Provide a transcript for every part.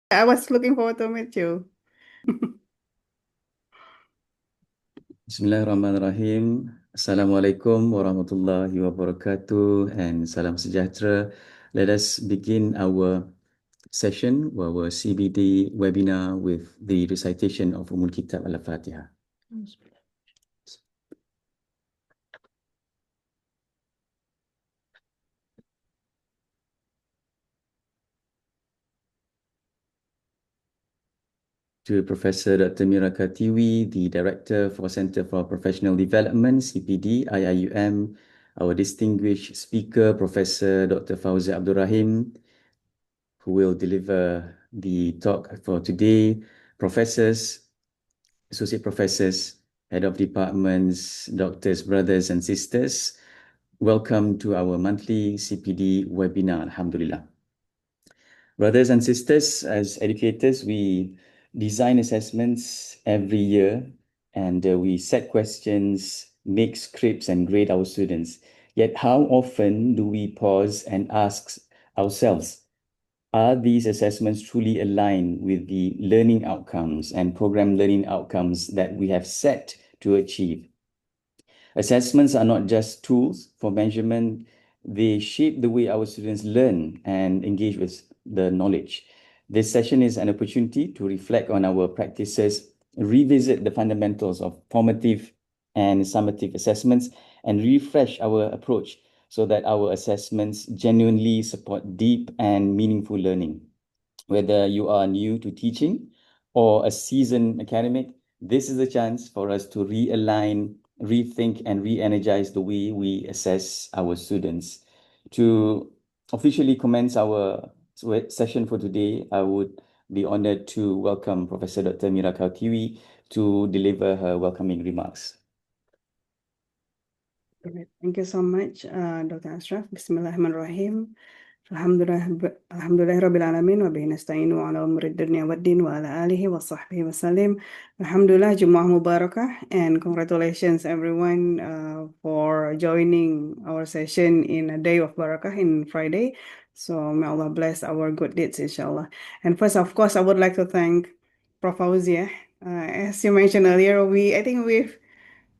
I was looking forward to meet you. Bismillahirrahmanirrahim. Assalamualaikum warahmatullahi wabarakatuh and salam sejahtera. Let us begin our session, our CBD webinar with the recitation of Kitab Al-Fatihah. To Professor Dr. Mira Kartiwi, the Director for Center for Professional Development, CPD, IIUM, our distinguished speaker, Professor Dr. Fauziah Abdul Rahim, who will deliver the talk for today, professors, associate professors, head of departments, doctors, brothers and sisters. Welcome to our monthly CPD webinar, Alhamdulillah. Brothers and sisters, as educators, we design assessments every year and we set questions, make scripts and grade our students. Yet how often do we pause and ask ourselves, are these assessments truly aligned with the learning outcomes and program learning outcomes that we have set to achieve? Assessments are not just tools for measurement, they shape the way our students learn and engage with the knowledge. This session is an opportunity to reflect on our practices, revisit the fundamentals of formative and summative assessments, and refresh our approach so that our assessments genuinely support deep and meaningful learning. Whether you are new to teaching or a seasoned academic, this is a chance for us to realign, rethink, and re-energize the way we assess our students. To officially commence our session for today, I would be honored to welcome Professor Dr. Mira Kartiwi to deliver her welcoming remarks. Great. Thank you so much, Dr. Ashraf. Bismillahirrahmanirrahim. Alhamdulillah Rabbil Alamin wa bihi nasta'inu ala umuri dunya waddin wa ala alihi wa sahbihi wa salim. Alhamdulillah, Jumu'ah Mubarakah, and congratulations everyone for joining our session in a day of Barakah in Friday. So may Allah bless our good deeds, inshallah. And first, of course, I would like to thank Prof. Fauziah. As you mentioned earlier, I think we've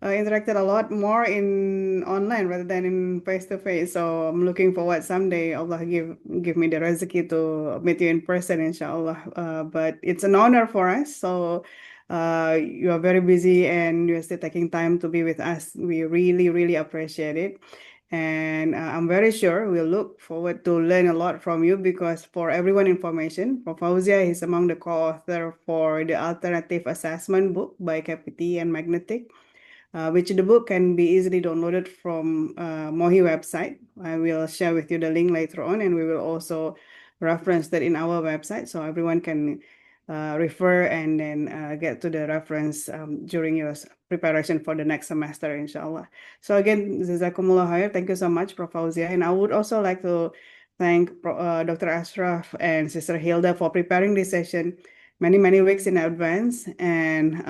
interacted a lot more in online rather than in face to face. So I'm looking forward someday Allah give me the rezeki to meet you in person, inshallah. But it's an honor for us. So you are very busy and you're still taking time to be with us. We really, really appreciate it. And I'm very sure we'll look forward to learn a lot from you because for everyone information, Prof. Fauziah is among the co-author for the alternative assessment book by KPT and Magnetic, which the book can be easily downloaded from Mohi website. I will share with you the link later on, and we will also reference that in our website so everyone can refer and then get to the reference during your preparation for the next semester, inshallah. So again, Jazakumullah khair. Thank you so much, Prof. Fauziah. And I would also like to thank Dr. Ashraf and Sister Hilda for preparing this session many, many weeks in advance. And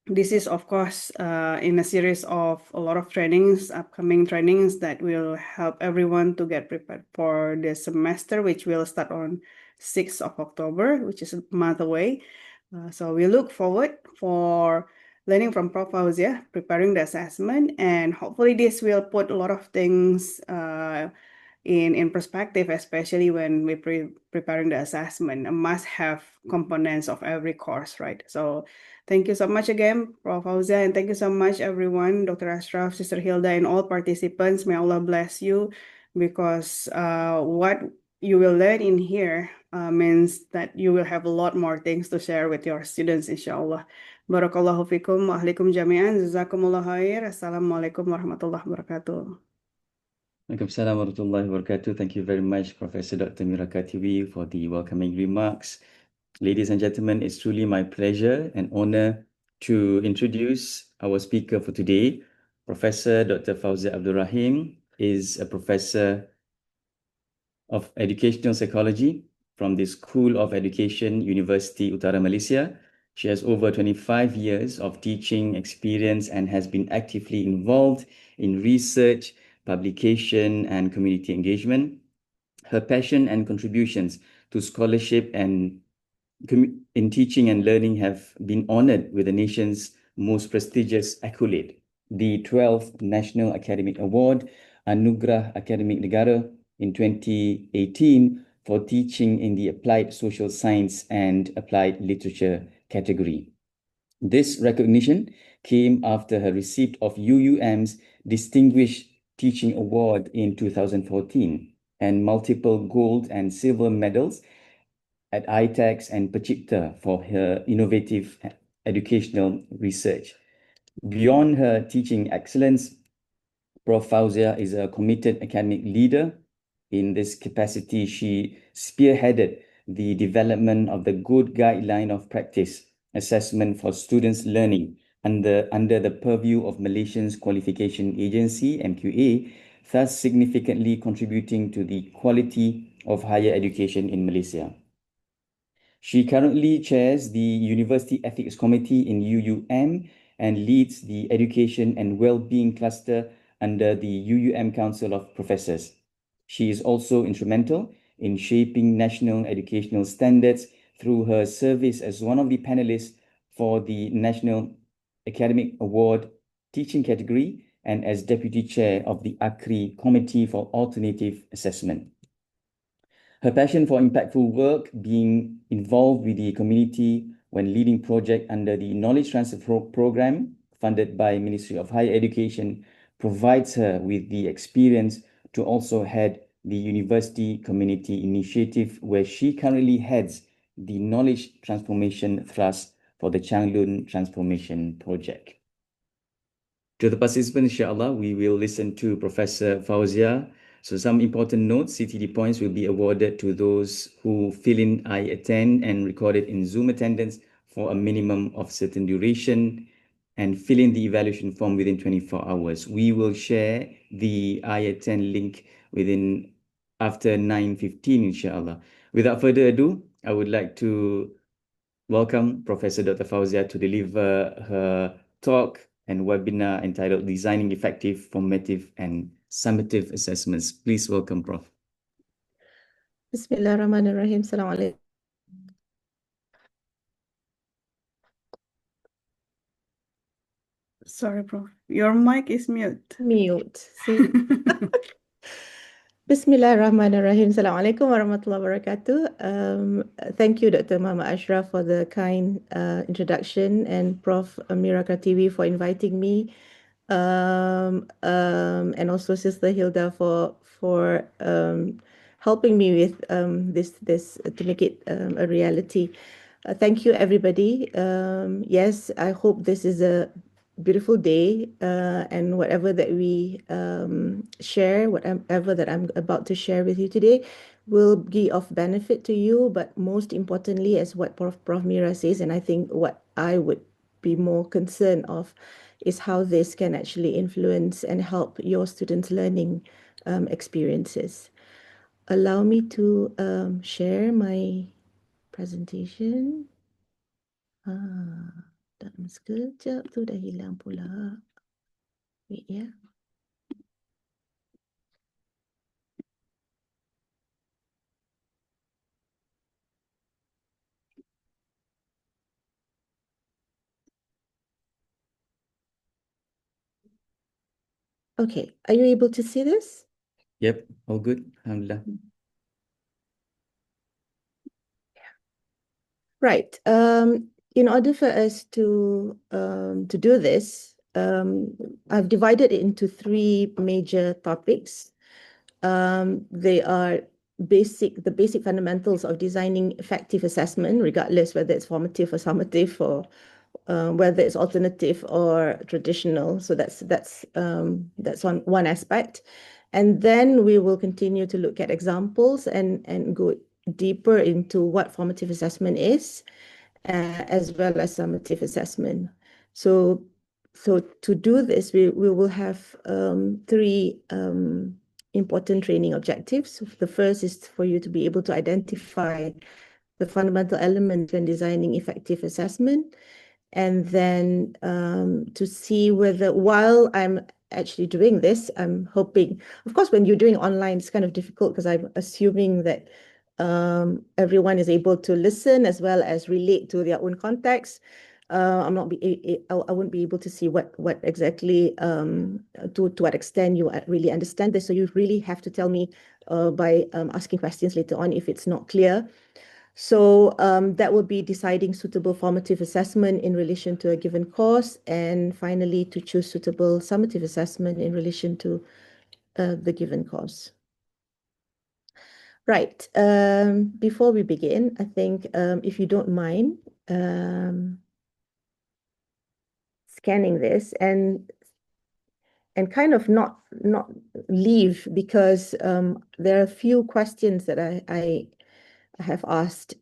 this is, of course, in a series of a lot of trainings, upcoming trainings that will help everyone to get prepared for the semester, which will start on 6th of October, which is a month away. So we look forward for learning from Prof. Fauziah, preparing the assessment, and hopefully this will put a lot of things in perspective, especially when we preparing the assessment, a must-have components of every course, right? So thank you so much again, Prof. Fauziah, and thank you so much, everyone, Dr. Ashraf, Sister Hilda, and all participants. May Allah bless you, because what you will learn in here means that you will have a lot more things to share with your students, inshallah. Barakallahu fikum wa ahlikum jami'an. Jazakumullah khair. Assalamualaikum warahmatullahi wabarakatuh. Waalaikumsalam warahmatullahi wabarakatuh. Thank you very much, Professor Dr. Mira Kartiwi, for the welcoming remarks. Ladies and gentlemen, it's truly my pleasure and honor to introduce our speaker for today. Professor Dr. Fauziah Abdul Rahim is a professor of educational psychology from the School of Education, Universiti Utara, Malaysia. She has over 25 years of teaching experience and has been actively involved in research, publication, and community engagement. Her passion and contributions to scholarship and in teaching and learning have been honored with the nation's most prestigious accolade, the 12th National Academic Award, Anugerah Akademik Negara in 2018 for teaching in the Applied Social Science and Applied Literature category. This recognition came after her receipt of UUM's Distinguished Teaching Award in 2014 and multiple gold and silver medals at ITEX and Pachipta for her innovative educational research. Beyond her teaching excellence, Prof. Fauziah is a committed academic leader. In this capacity, she spearheaded the development of the Good Guideline of Practice assessment for students learning under the purview of Malaysia's Qualification Agency, MQA, thus significantly contributing to the quality of higher education in Malaysia. She currently chairs the University Ethics Committee in UUM and leads the Education and Wellbeing Cluster under the UUM Council of Professors. She is also instrumental in shaping national educational standards through her service as one of the panelists for the National Academic Award teaching category and as Deputy Chair of the ACRI Committee for Alternative Assessment. Her passion for impactful work, being involved with the community when leading project under the Knowledge Transfer Program funded by Ministry of Higher Education, provides her with the experience to also head the University Community Initiative, where she currently heads the Knowledge Transformation Thrust for the Changlun Transformation Project. To the participants, inshallah, we will listen to Professor Fauziah. So some important notes, CTD points will be awarded to those who fill in I attend and recorded in Zoom attendance for a minimum of certain duration and fill in the evaluation form within 24 hours. We will share the I attend link after 9:15, inshallah. Without further ado, I would like to welcome Professor Dr. Fauziah to deliver her talk and webinar entitled Designing Effective, Formative and Summative Assessments. Please welcome, Prof. Bismillahirrahmanirrahim. Assalamualaikum. Sorry, Prof. Your mic is mute. Mute. See? Bismillahirrahmanirrahim. Assalamualaikum warahmatullahi wabarakatuh. Thank you, Dr. Muhammad Ashraf, for the kind introduction, and Prof. Amira Katiwi for inviting me, and also Sister Hilda for helping me with this to make it a reality. Thank you, everybody. Yes, I hope this is a beautiful day, and whatever that we share, whatever that I'm about to share with you today will be of benefit to you, but most importantly, as what Prof. Mira says, and I think what I would be more concerned of is how this can actually influence and help your students' learning experiences. Allow me to share my presentation. Dalam sekejap tu dah hilang pula. Wait ya. Okay, are you able to see this? Yep, all good. Alhamdulillah. Right. In order for us to do this, I've divided it into three major topics. They are the basic fundamentals of designing effective assessment, regardless whether it's formative or summative, or whether it's alternative or traditional. So that's on one aspect. And then we will continue to look at examples and go deeper into what formative assessment is, as well as summative assessment. So to do this, we will have three important training objectives. The first is for you to be able to identify the fundamental elements when designing effective assessment, and then to see whether, while I'm actually doing this. I'm hoping, of course, when you're doing online, it's kind of difficult because I'm assuming that everyone is able to listen as well as relate to their own context. I won't be able to see what exactly to what extent you really understand this. So you really have to tell me by asking questions later on if it's not clear. So that will be deciding suitable formative assessment in relation to a given course, and finally to choose suitable summative assessment in relation to the given course. Right. Before we begin, I think if you don't mind scanning this and kind of not leave, because there are a few questions that I have asked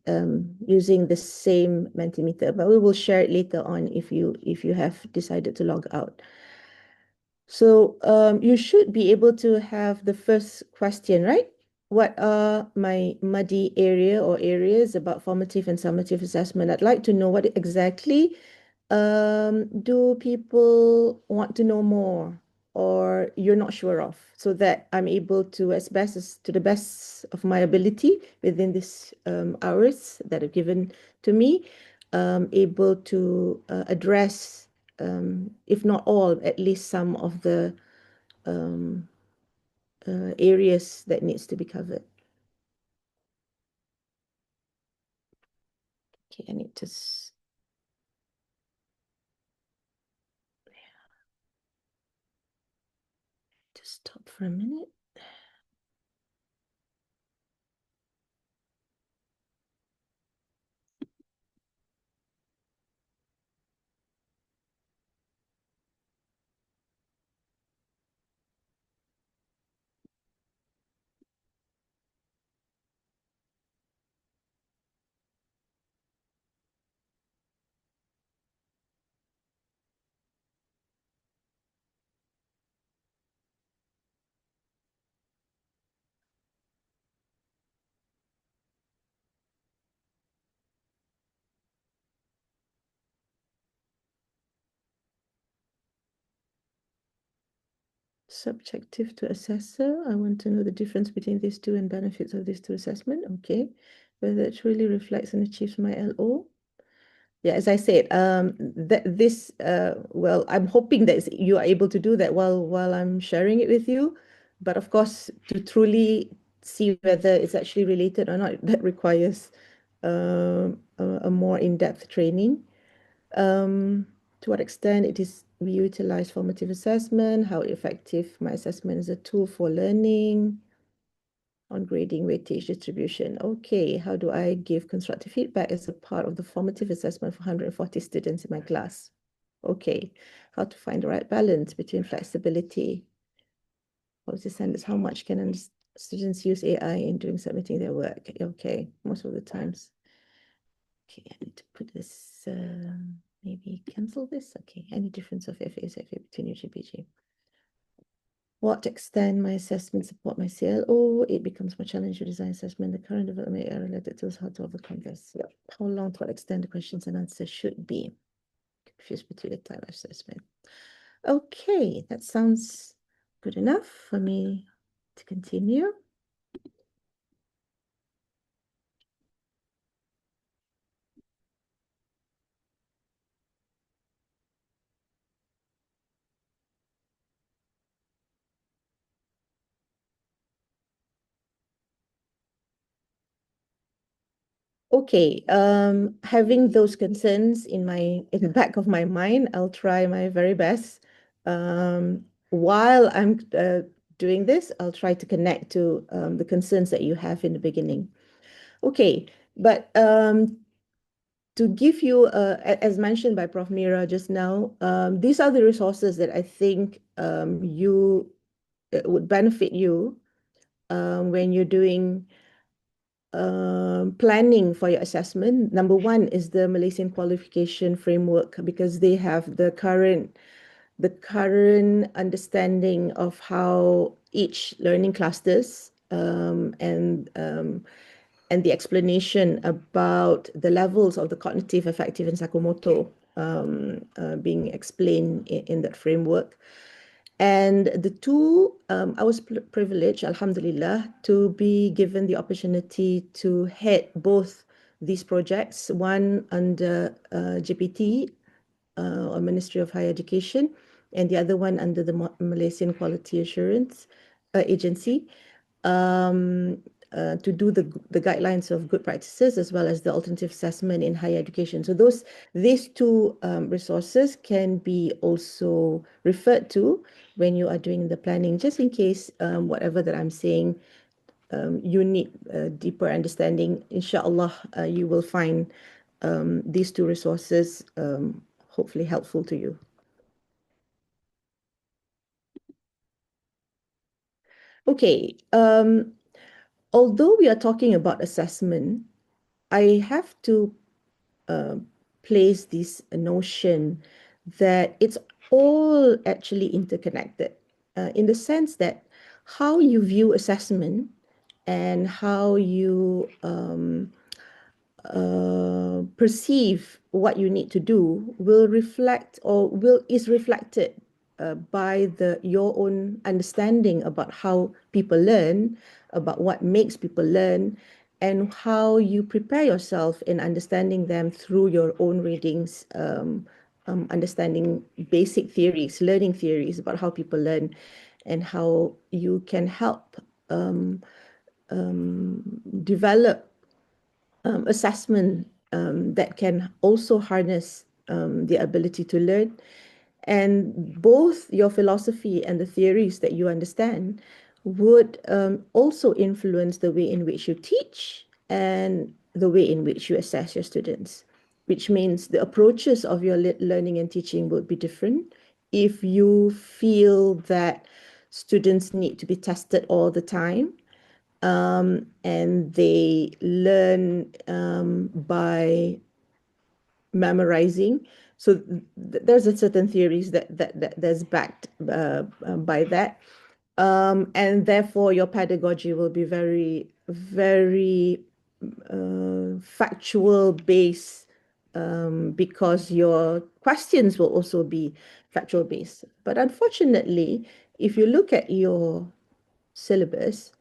using the same Mentimeter, but we will share it later on if you have decided to log out. So you should be able to have the first question, right? What are my muddy area or areas about formative and summative assessment? I'd like to know what exactly do people want to know more, or you're not sure of, so that I'm able to, to the best of my ability within these hours that are given to me, able to address, if not all, at least some of the areas that needs to be covered. Okay, I need to stop for a minute. Subjective to assessor. I want to know the difference between these two and benefits of these two assessment. Okay. Whether it truly reflects and achieves my LO. Yeah, as I said, well, I'm hoping that you are able to do that while I'm sharing it with you. But of course, to truly see whether it's actually related or not, that requires a more in-depth training. To what extent we utilize formative assessment, how effective my assessment is a tool for learning, on grading, weightage distribution. Okay, how do I give constructive feedback as a part of the formative assessment for 140 students in my class? Okay, how to find the right balance between flexibility, policy standards, how much can students use AI in doing submitting their work? Okay, most of the times. Okay, I need to put this, maybe cancel this. Okay, any difference of FA between UGPG? What extent my assessment support my CLO? It becomes more challenging to design assessment. The current development area related to how to overcome this. Yeah. How long to what extent the questions and answers should be? Confused between the time assessment. Okay, that sounds good enough for me to continue. Okay, having those concerns in the back of my mind, I'll try my very best. While I'm doing this, I'll try to connect to the concerns that you have in the beginning. Okay, but to give you, as mentioned by Prof. Mira just now, these are the resources that I think would benefit you when you're doing planning for your assessment. Number one is the Malaysian qualification framework, because they have the current understanding of how each learning clusters and the explanation about the levels of the cognitive, affective, and psychomotor being explained in that framework. And the two, I was privileged, alhamdulillah, to be given the opportunity to head both these projects, one under GPT, or Ministry of Higher Education, and the other one under the Malaysian Quality Assurance Agency, to do the guidelines of good practices as well as the alternative assessment in higher education. So these two resources can be also referred to when you are doing the planning, just in case whatever that I'm saying, you need deeper understanding. Inshallah, you will find these two resources hopefully helpful to you. Okay, although we are talking about assessment, I have to place this notion that it's all actually interconnected, in the sense that how you view assessment and how you perceive what you need to do will reflect or is reflected by your own understanding about how people learn, about what makes people learn, and how you prepare yourself in understanding them through your own readings, understanding basic theories, learning theories about how people learn, and how you can help develop assessment that can also harness the ability to learn. And both your philosophy and the theories that you understand would also influence the way in which you teach and the way in which you assess your students, which means the approaches of your learning and teaching would be different. If you feel that students need to be tested all the time, and they learn by memorizing. So there's a certain theories that's backed by that, and therefore your pedagogy will be very, very factual based, because your questions will also be factual based. But unfortunately, if you look at your syllabus,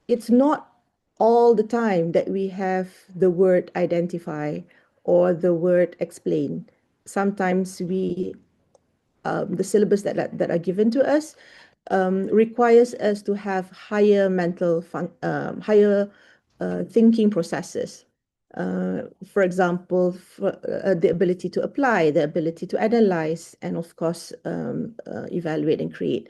it's not all the time that we have the word identify or the word explain. Sometimes the syllabus that are given to us requires us to have higher higher thinking processes. For example, the ability to apply, the ability to analyze, and of course, evaluate and create.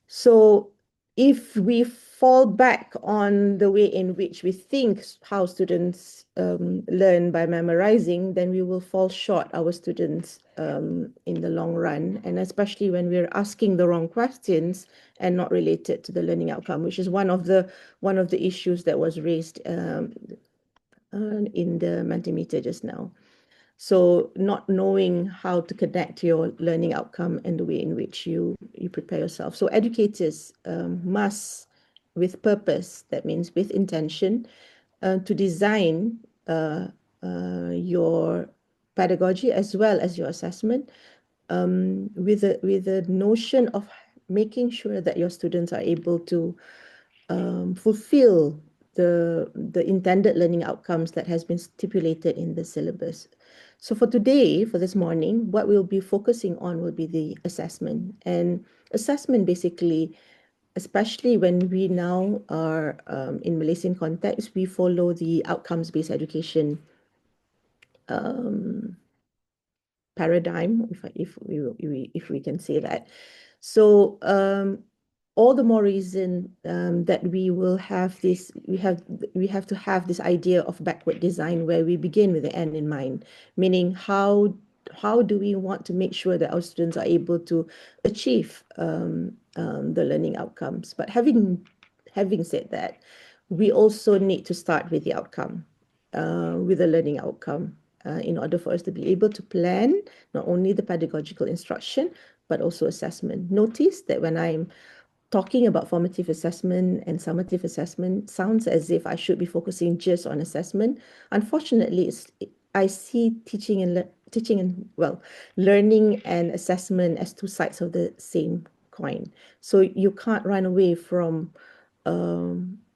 So if we fall back on the way in which we think how students learn by memorizing, then we will fall short, our students, in the long run, and especially when we're asking the wrong questions and not related to the learning outcome, which is one of the issues that was raised in the Mentimeter just now. So not knowing how to connect your learning outcome and the way in which you prepare yourself. So educators must, with purpose, that means with intention, to design your pedagogy as well as your assessment, with a notion of making sure that your students are able to fulfill the intended learning outcomes that has been stipulated in the syllabus. So for today, for this morning, what we'll be focusing on will be the assessment. And assessment basically, especially when we now are in Malaysian context, we follow the outcomes-based education paradigm, if we can say that. So all the more reason that we will have this, we have to have this idea of backward design where we begin with the end in mind, meaning how do we want to make sure that our students are able to achieve the learning outcomes. But having said that, we also need to start with the outcome, with the learning outcome, in order for us to be able to plan not only the pedagogical instruction, but also assessment. Notice that when I'm talking about formative assessment and summative assessment, sounds as if I should be focusing just on assessment. Unfortunately, I see teaching and teaching and, well, learning and assessment as two sides of the same coin. So you can't run away from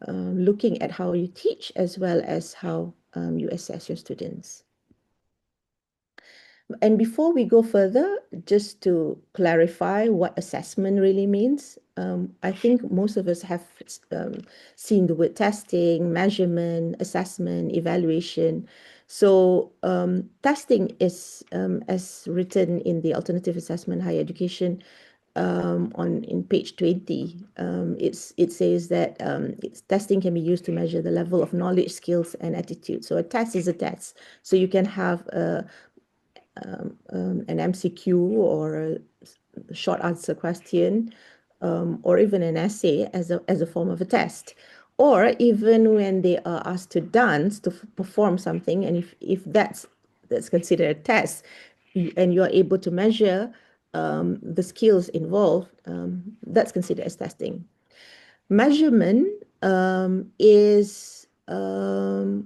looking at how you teach as well as how you assess your students. And before we go further, just to clarify what assessment really means, I think most of us have seen the word testing, measurement, assessment, evaluation. So testing is, as written in the Alternative Assessment Higher Education, in page 20, it says that testing can be used to measure the level of knowledge, skills, and attitude. So a test is a test. So you can have an MCQ or a short answer question, or even an essay as a form of a test. Or even when they are asked to dance, to perform something, and if that's considered a test, and you're able to measure the skills involved, that's considered as testing. Measurement is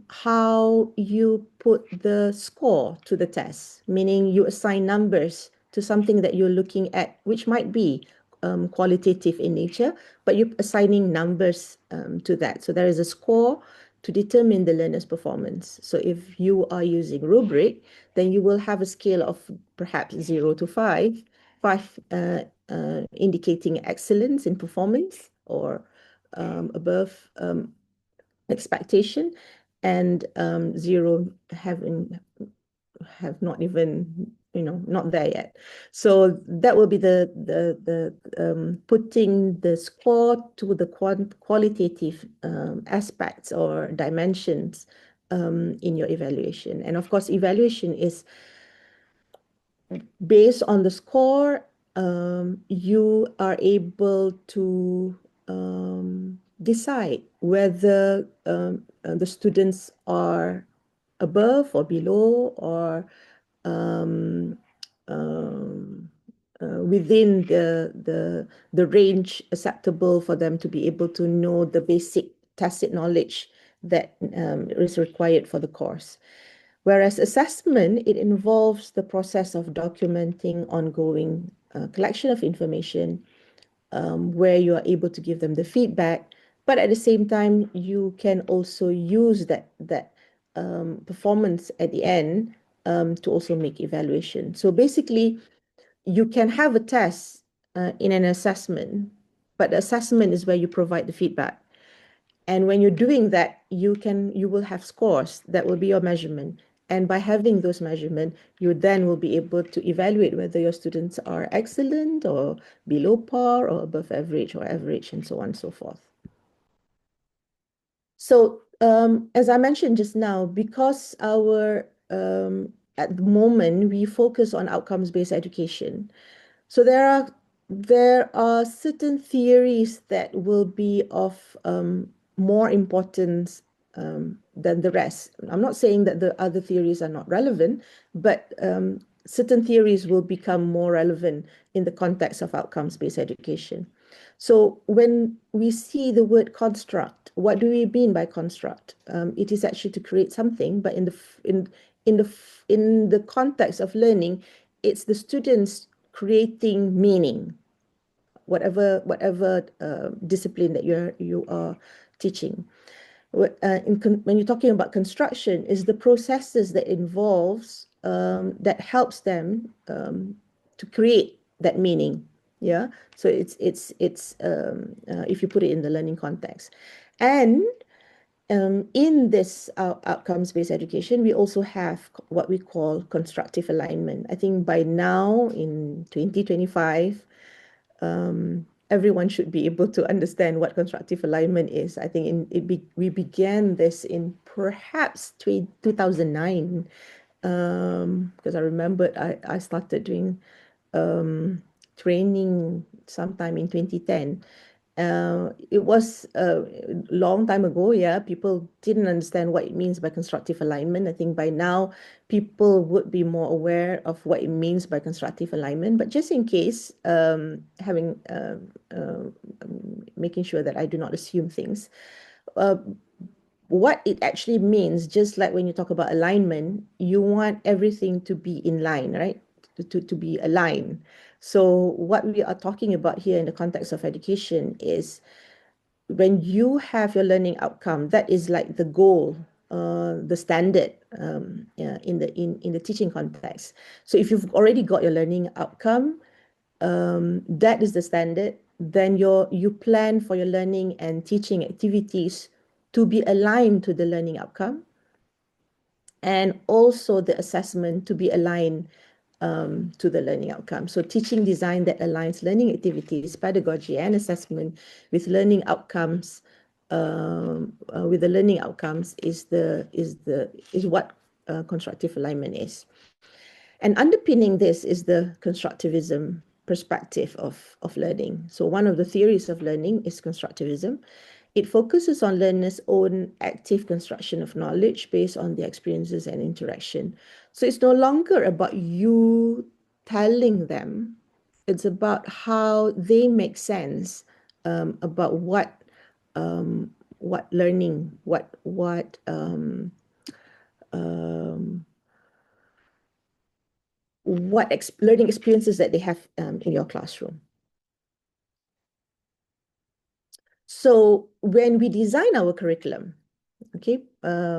how you put the score to the test, meaning you assign numbers to something that you're looking at, which might be qualitative in nature, but you're assigning numbers to that. So there is a score to determine the learner's performance. So if you are using rubric, then you will have a scale of perhaps 0 to 5, 5 indicating excellence in performance or above expectation, and 0 have not even, not there yet. So that will be the putting the score to the qualitative aspects or dimensions in your evaluation. And of course, evaluation is based on the score. You are able to decide whether the students are above or below, or within the range acceptable for them to be able to know the basic tacit knowledge that is required for the course. Whereas assessment, it involves the process of documenting ongoing collection of information, where you are able to give them the feedback, but at the same time, you can also use that performance at the end to also make evaluation. So basically, you can have a test in an assessment, but the assessment is where you provide the feedback. And when you're doing that, you will have scores that will be your measurement. And by having those measurements, you then will be able to evaluate whether your students are excellent or below par or above average or average, and so on and so forth. So as I mentioned just now, because at the moment, we focus on outcomes-based education. So there are certain theories that will be of more importance than the rest. I'm not saying that the other theories are not relevant, but certain theories will become more relevant in the context of outcomes-based education. So when we see the word construct, what do we mean by construct? It is actually to create something, but in the context of learning, it's the students creating meaning, whatever discipline that you are teaching. When you're talking about construction, is the processes that involves that helps them to create that meaning. Yeah, so it's if you put it in the learning context, and in this outcomes-based education, we also have what we call constructive alignment. I think by now in 2025, everyone should be able to understand what constructive alignment is. I think we began this in perhaps 2009, because I remembered I started doing training sometime in 2010. It was a long time ago. Yeah, people didn't understand what it means by constructive alignment. I think by now people would be more aware of what it means by constructive alignment. But just in case, making sure that I do not assume things. what it actually means, just like when you talk about alignment, you want everything to be in line, right? To be aligned. So what we are talking about here in the context of education is when you have your learning outcome, that is like the goal, the standard, yeah, in the teaching context. So if you've already got your learning outcome, that is the standard, then you plan for your learning and teaching activities to be aligned to the learning outcome, and also the assessment to be aligned to the learning outcome. So teaching design that aligns learning activities, pedagogy, and assessment with learning outcomes, with the learning outcomes is what constructive alignment is. And underpinning this is the constructivism perspective of learning. So one of the theories of learning is constructivism. It focuses on learners' own active construction of knowledge based on their experiences and interaction. So it's no longer about you telling them, it's about how they make sense about learning, learning experiences that they have in your classroom. So when we design our curriculum, okay,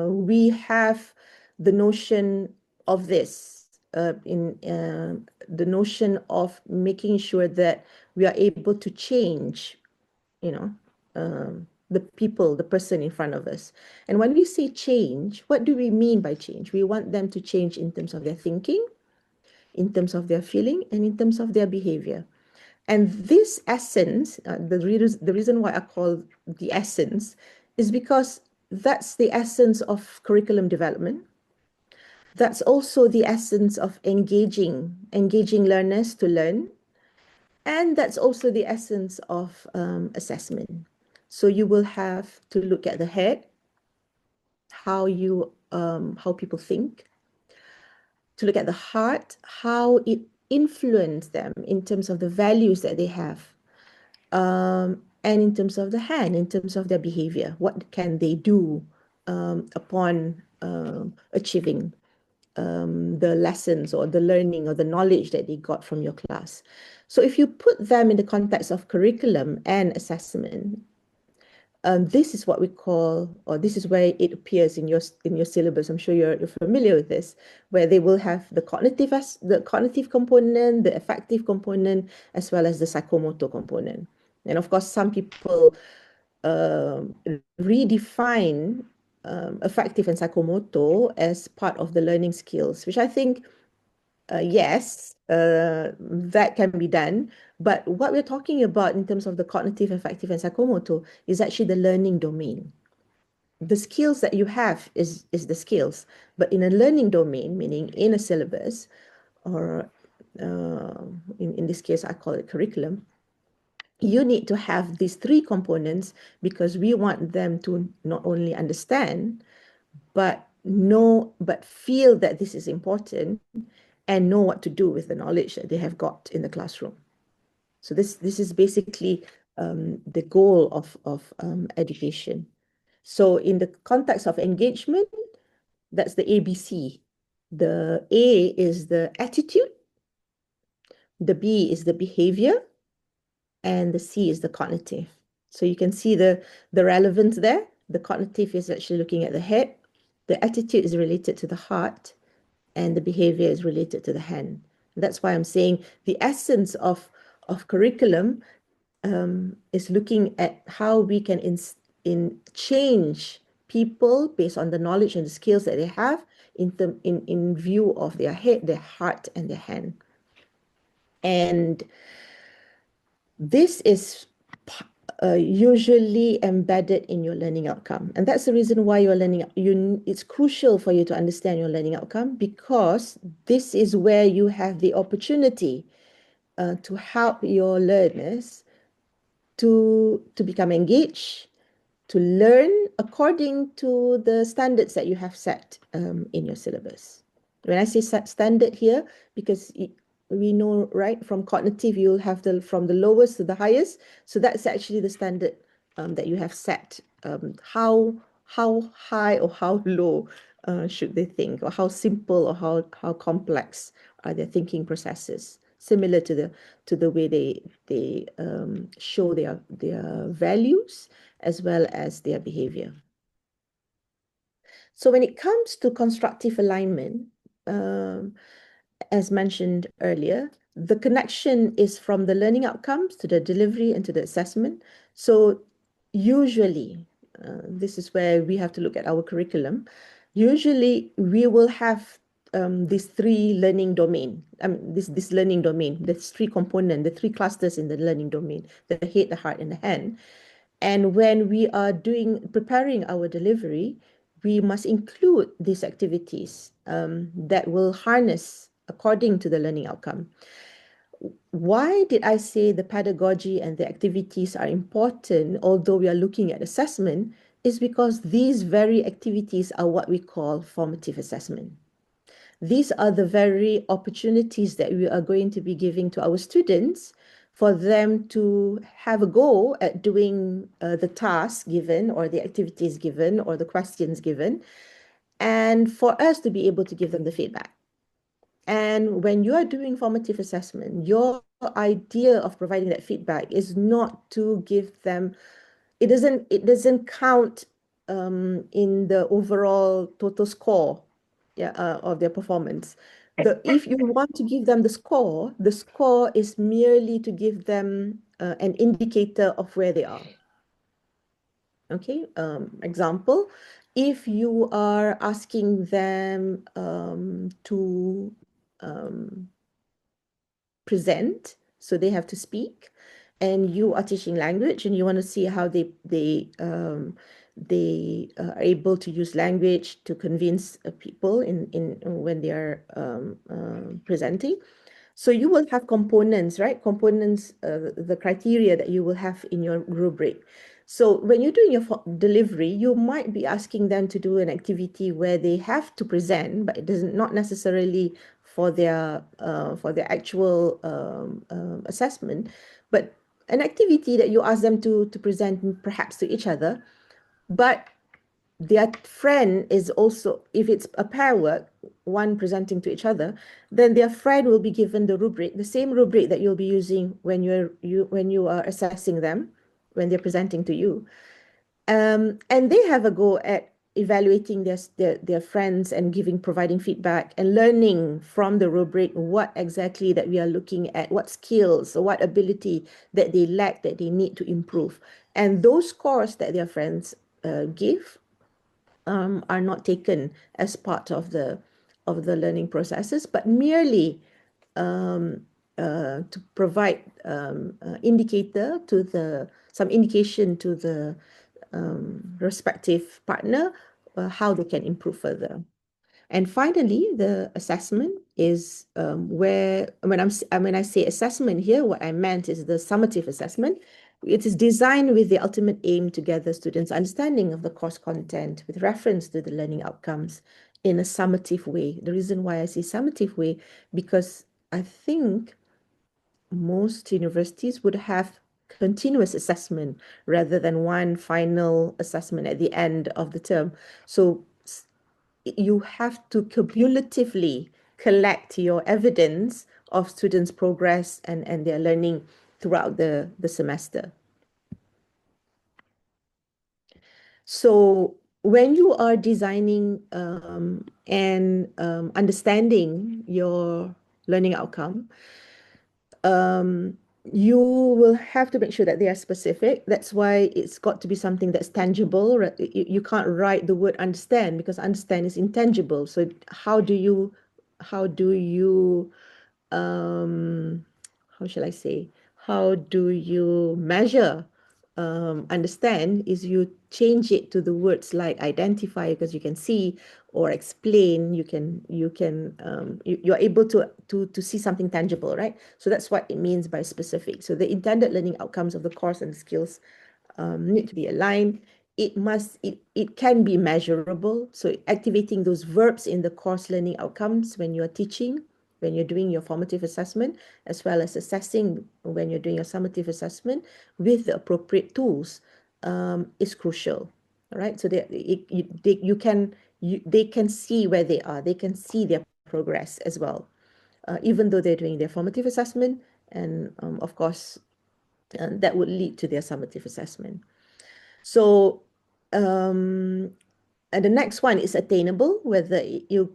we have the notion of this, in the notion of making sure that we are able to change, the person in front of us. And when we say change, what do we mean by change? We want them to change in terms of their thinking, in terms of their feeling, and in terms of their behavior. And this essence, the reason why I call the essence is because that's the essence of curriculum development. That's also the essence of engaging learners to learn. And that's also the essence of assessment. So you will have to look at the head, how people think, to look at the heart, how it influenced them in terms of the values that they have. And in terms of the hand, in terms of their behavior, what can they do upon achieving the lessons or the learning or the knowledge that they got from your class. So if you put them in the context of curriculum and assessment, this is what we call, or this is where it appears in your syllabus. I'm sure you're familiar with this, where they will have the cognitive component, the affective component, as well as the psychomotor component. And of course, some people redefine affective and psychomotor as part of the learning skills, which I think, yes, that can be done. But what we're talking about in terms of the cognitive, affective, and psychomotor is actually the learning domain. The skills that you have is the skills, but in a learning domain, meaning in a syllabus, or in this case, I call it curriculum, you need to have these three components because we want them to not only understand, but feel that this is important and know what to do with the knowledge that they have got in the classroom. So this is basically the goal of education. So in the context of engagement, that's the ABC. The A is the attitude, the B is the behavior, and the C is the cognitive. So you can see the relevance there. The cognitive is actually looking at the head, the attitude is related to the heart, and the behavior is related to the hand. That's why I'm saying the essence of curriculum is looking at how we can change people based on the knowledge and the skills that they have in view of their head, their heart, and their hand. And this is usually embedded in your learning outcome. And that's the reason why it's crucial for you to understand your learning outcome, because this is where you have the opportunity to help your learners to become engaged, to learn according to the standards that you have set in your syllabus. When I say standard here, because we know, right, from cognitive, you'll have from the lowest to the highest. So that's actually the standard that you have set. How how high or how low should they think, or how simple or how complex are their thinking processes, similar to the way they show their values as well as their behavior. So when it comes to constructive alignment, as mentioned earlier, the connection is from the learning outcomes to the delivery and to the assessment. So usually, this is where we have to look at our curriculum. Usually, we will have these three learning domain, this learning domain, the three component, the three clusters in the learning domain, the head, the heart, and the hand. And when we are preparing our delivery, we must include these activities that will harness according to the learning outcome. Why did I say the pedagogy and the activities are important, although we are looking at assessment, is because these very activities are what we call formative assessment. These are the very opportunities that we are going to be giving to our students for them to have a go at doing the task given or the activities given or the questions given, and for us to be able to give them the feedback. And when you are doing formative assessment, your idea of providing that feedback is not to give them, it doesn't count in the overall total score, of their performance. If you want to give them the score is merely to give them an indicator of where they are. Okay, example, if you are asking them to present, so they have to speak, and you are teaching language and you want to see how they are able to use language to convince people in when they are presenting. So you will have components, right? Components, the criteria that you will have in your rubric. So when you're doing your delivery, you might be asking them to do an activity where they have to present, but it doesn't not necessarily for their actual assessment, but an activity that you ask them to present perhaps to each other, but their friend is also, if it's a pair work, one presenting to each other, then their friend will be given the rubric, the same rubric that you'll be using when you are assessing them, when they're presenting to you. And they have a go at evaluating their friends and providing feedback and learning from the rubric what exactly that we are looking at, what skills or what ability that they lack, that they need to improve. And those scores that their friends give are not taken as part of the learning processes, but merely to provide indicator to some indication to the respective partner how they can improve further. And finally, the assessment is where, when I say assessment here, what I meant is the summative assessment. It is designed with the ultimate aim to gather students' understanding of the course content with reference to the learning outcomes in a summative way. The reason why I say summative way, because I think most universities would have continuous assessment rather than one final assessment at the end of the term. So you have to cumulatively collect your evidence of students' progress and their learning throughout the semester. So when you are designing and understanding your learning outcome, you will have to make sure that they are specific. That's why it's got to be something that's tangible. You can't write the word understand, because understand is intangible. So how do you how shall I say, how do you measure understand? Is you change it to the words like identify, because you can see, or explain, you're able to see something tangible, right? So that's what it means by specific. So the intended learning outcomes of the course and the skills need to be aligned. It can be measurable. So activating those verbs in the course learning outcomes when you're teaching, when you're doing your formative assessment, as well as assessing when you're doing your summative assessment with the appropriate tools is crucial. All right, so they can see where they are. They can see their progress as well, even though they're doing their formative assessment, and of course, that would lead to their summative assessment. So, and the next one is attainable, whether you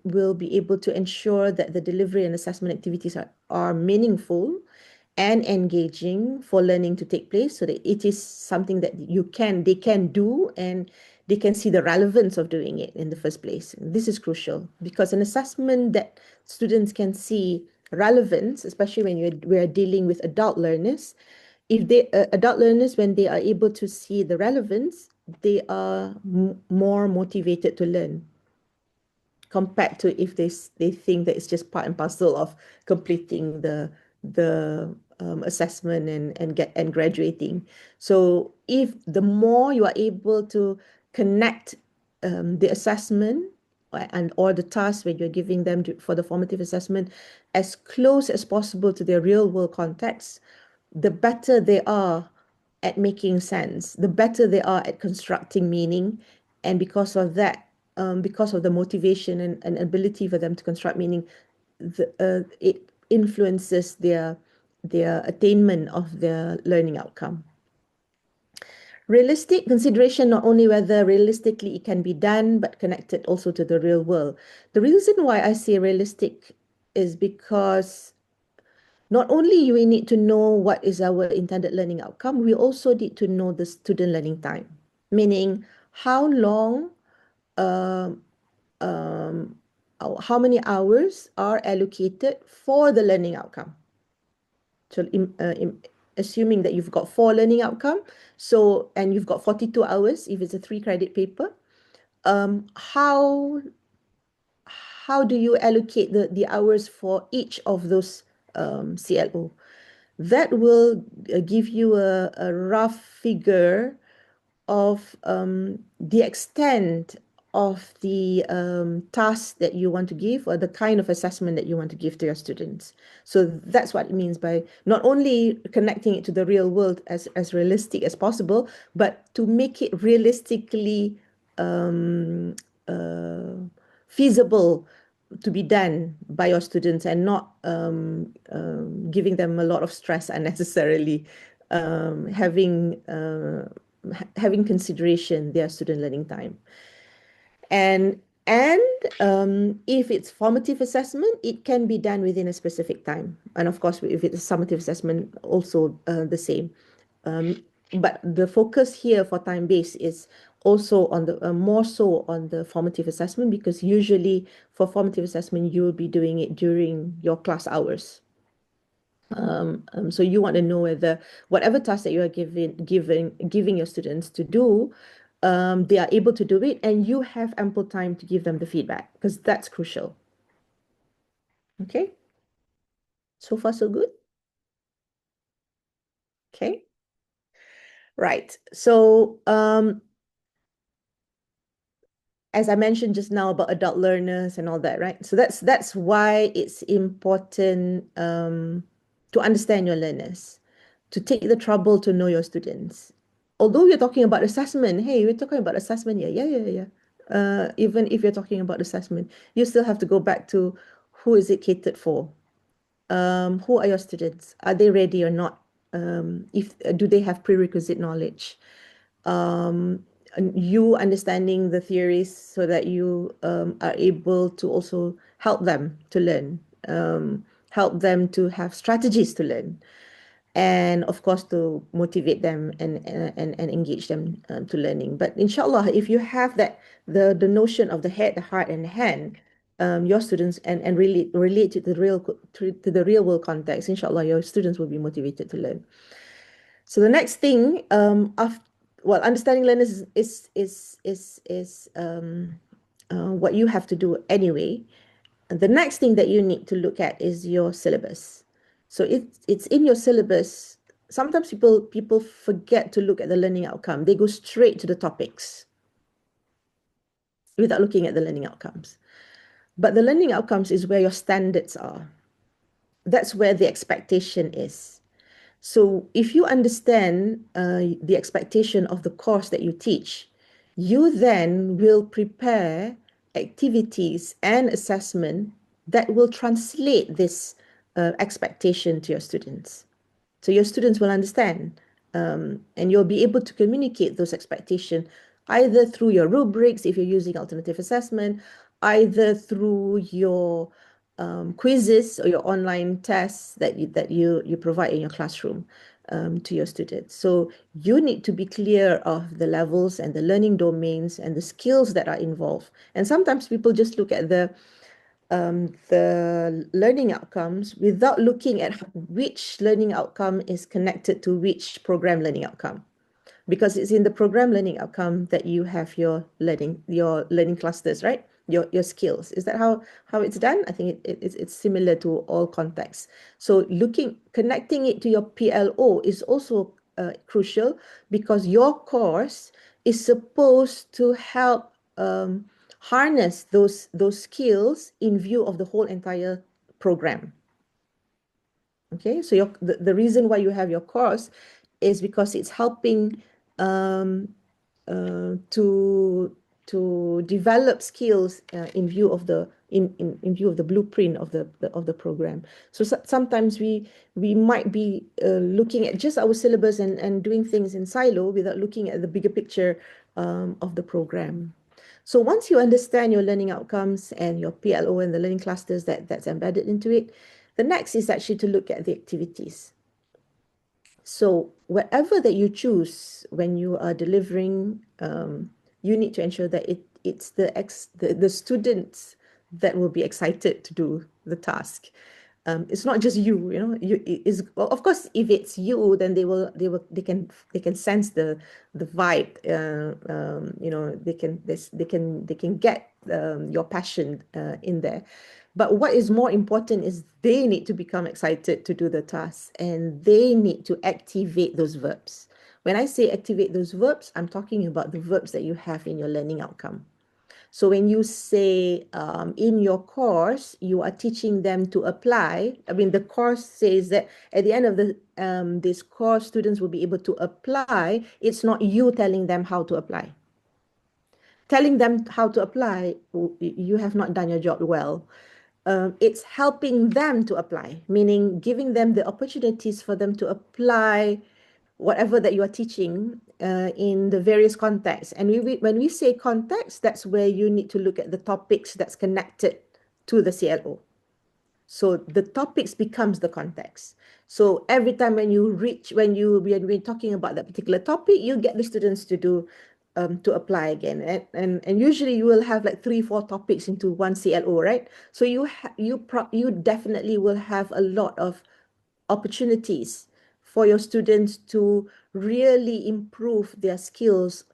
will be able to ensure that the delivery and assessment activities are meaningful and engaging for learning to take place, so that it is something that they can do, and they can see the relevance of doing it in the first place. And this is crucial, because an assessment that students can see relevance, especially when we are dealing with adult learners, if they adult learners, when they are able to see the relevance, they are more motivated to learn, compared to if they think that it's just part and parcel of completing the assessment and graduating. So if the more you are able to connect the assessment and or the task when you're giving them for the formative assessment as close as possible to their real world context, the better they are at making sense, the better they are at constructing meaning. And because of that, because of the motivation and ability for them to construct meaning, it influences their attainment of their learning outcome. Realistic consideration, not only whether realistically it can be done, but connected also to the real world. The reason why I say realistic is because not only we need to know what is our intended learning outcome, we also need to know the student learning time, meaning how long, um, um, how many hours are allocated for the learning outcome. So assuming that you've got 4 learning outcome, so, and you've got 42 hours, if it's a 3 credit paper, how do you allocate the hours for each of those CLO? That will give you a rough figure of the extent of the task that you want to give, or the kind of assessment that you want to give to your students. So that's what it means by not only connecting it to the real world as realistic as possible, but to make it realistically feasible to be done by your students, and not giving them a lot of stress unnecessarily, having consideration their student learning time. And if it's formative assessment, it can be done within a specific time. And of course, if it's a summative assessment, also the same. But the focus here for time-based is also on the more so on the formative assessment, because usually for formative assessment, you will be doing it during your class hours. So you want to know whether whatever task that you are giving your students to do, they are able to do it, and you have ample time to give them the feedback, because that's crucial. Okay. So far, so good. Okay. Right. So, as I mentioned just now about adult learners and all that, right? So that's why it's important to understand your learners, to take the trouble to know your students. Although you're talking about assessment, hey, we're talking about assessment, yeah. Even if you're talking about assessment, you still have to go back to who is it catered for? Who are your students? Are they ready or not? If do they have prerequisite knowledge? And you understanding the theories so that you are able to also help them to learn, help them to have strategies to learn, and of course to motivate them and engage them to learning. But inshallah, if you have that the notion of the head, the heart, and the hand, your students, and really relate to the real world context, inshallah, your students will be motivated to learn. So the next thing, understanding learners is what you have to do anyway. And the next thing that you need to look at is your syllabus. So it's in your syllabus. Sometimes people forget to look at the learning outcome. They go straight to the topics without looking at the learning outcomes. But the learning outcomes is where your standards are. That's where the expectation is. So if you understand the expectation of the course that you teach, you then will prepare activities and assessment that will translate this expectation to your students. So your students will understand, and you'll be able to communicate those expectations either through your rubrics if you're using alternative assessment, either through your quizzes or your online tests that you provide in your classroom to your students. So you need to be clear of the levels and the learning domains and the skills that are involved. And sometimes people just look at the learning outcomes without looking at which learning outcome is connected to which program learning outcome, because it's in the program learning outcome that you have your learning clusters, right? Your skills. Is that how it's done? I think it's similar to all contexts. So connecting it to your PLO is also crucial, because your course is supposed to help harness those skills in view of the whole entire program. Okay, so the reason why you have your course is because it's helping to develop skills in view of the in view of the blueprint of the program. So, sometimes we might be looking at just our syllabus and doing things in silo without looking at the bigger picture of the program. So once you understand your learning outcomes and your PLO and the learning clusters that's embedded into it, the next is actually to look at the activities. So whatever that you choose when you are delivering, you need to ensure that it's the students that will be excited to do the task. It's not just you, well, of course, if it's you, then they can sense the vibe, they can get your passion in there. But what is more important is they need to become excited to do the task, and they need to activate those verbs. When I say activate those verbs, I'm talking about the verbs that you have in your learning outcome. So when you say in your course, you are teaching them to apply. I mean, the course says that at the end of this course, students will be able to apply. It's not you telling them how to apply. Telling them how to apply, you have not done your job well. It's helping them to apply, meaning giving them the opportunities for them to apply whatever that you are teaching in the various contexts. And when we say context, that's where you need to look at the topics that's connected to the CLO. So the topics becomes the context. So every time when we're talking about that particular topic, you get the students to do to apply again, and usually you will have like 3-4 topics into one CLO, right? So you definitely will have a lot of opportunities for your students to really improve their skills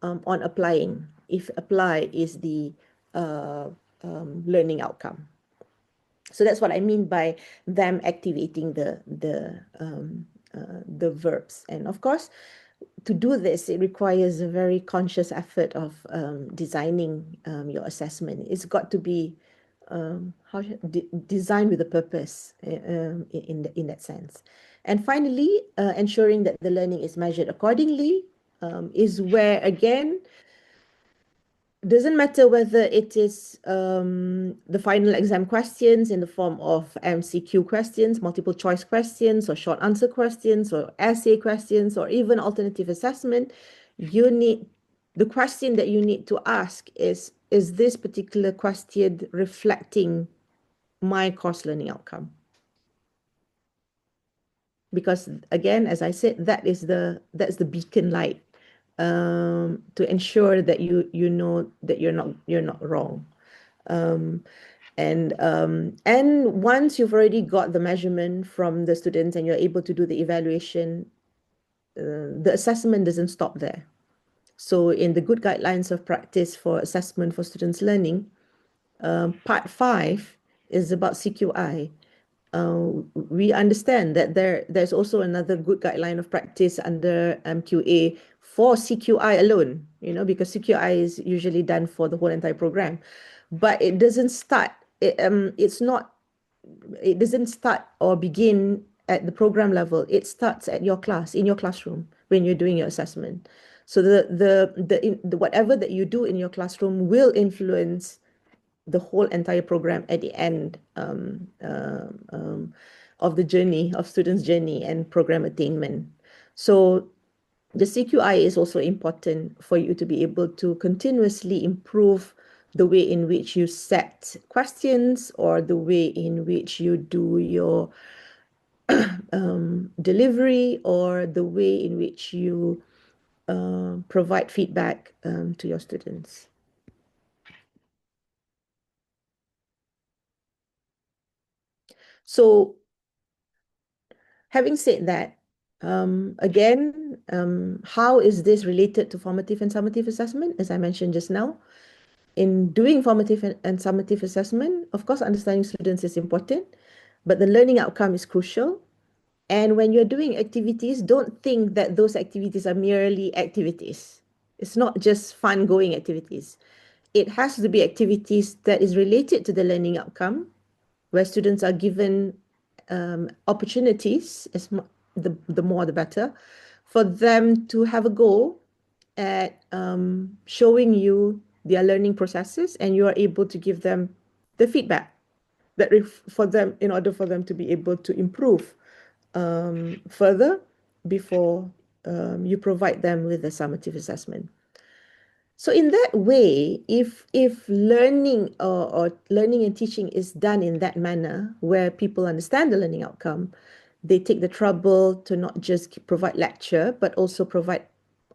on applying, if apply is the learning outcome. So that's what I mean by them activating the verbs. And of course, to do this, it requires a very conscious effort of designing your assessment. It's got to be designed with a purpose in that sense. And finally, ensuring that the learning is measured accordingly is where, again, doesn't matter whether it is the final exam questions in the form of MCQ questions, multiple choice questions, or short answer questions, or essay questions, or even alternative assessment. The question that you need to ask is this particular question reflecting my course learning outcome? Because again, as I said, that's the beacon light to ensure that you know that you're not wrong. And once you've already got the measurement from the students and you're able to do the evaluation, the assessment doesn't stop there. So in the good guidelines of practice for assessment for students learning, part 5 is about CQI. We understand that there's also another good guideline of practice under MQA for CQI alone, because CQI is usually done for the whole entire program, but it doesn't start. It doesn't start or begin at the program level. It starts at your class, in your classroom, when you're doing your assessment. So the whatever that you do in your classroom will influence the whole entire program at the end of the journey, of students' journey and program attainment. So the CQI is also important for you to be able to continuously improve the way in which you set questions or the way in which you do your delivery or the way in which you provide feedback to your students. So having said that, again, how is this related to formative and summative assessment? As I mentioned just now, in doing formative and summative assessment, of course, understanding students is important, but the learning outcome is crucial. And when you're doing activities, don't think that those activities are merely activities. It's not just fun-going activities. It has to be activities that is related to the learning outcome, where students are given opportunities, the more the better, for them to have a go at showing you their learning processes, and you are able to give them the feedback that for them, in order for them to be able to improve further before you provide them with a summative assessment. So in that way, if learning or learning and teaching is done in that manner, where people understand the learning outcome, they take the trouble to not just provide lecture, but also provide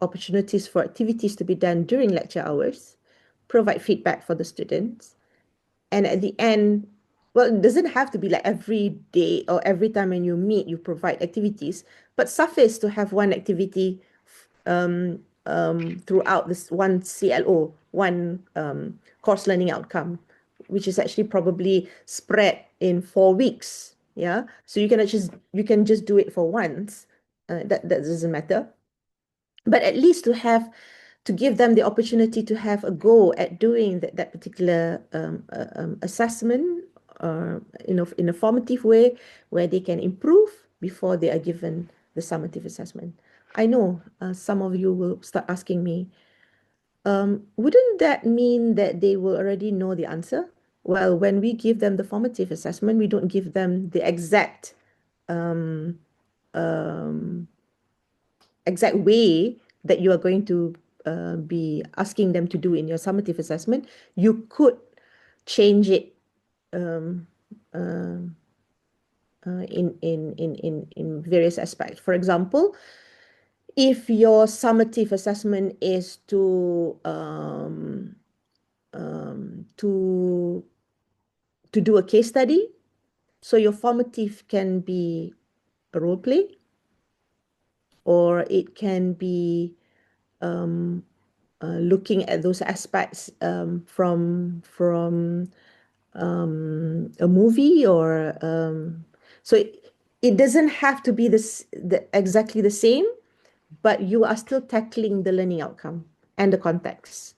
opportunities for activities to be done during lecture hours, provide feedback for the students, and at the end, well, it doesn't have to be like every day or every time when you meet, you provide activities, but suffice to have one activity throughout this one CLO, one course learning outcome, which is actually probably spread in 4 weeks. Yeah, so you can just do it for once. That doesn't matter, but at least to give them the opportunity to have a go at doing that particular assessment in a formative way where they can improve before they are given the summative assessment. I know some of you will start asking me, wouldn't that mean that they will already know the answer? Well, when we give them the formative assessment, we don't give them the exact way that you are going to be asking them to do in your summative assessment. You could change it in various aspects. For example, if your summative assessment is to do a case study, so your formative can be a role play, or it can be looking at those aspects from a movie, or so it doesn't have to be exactly the same, but you are still tackling the learning outcome and the context.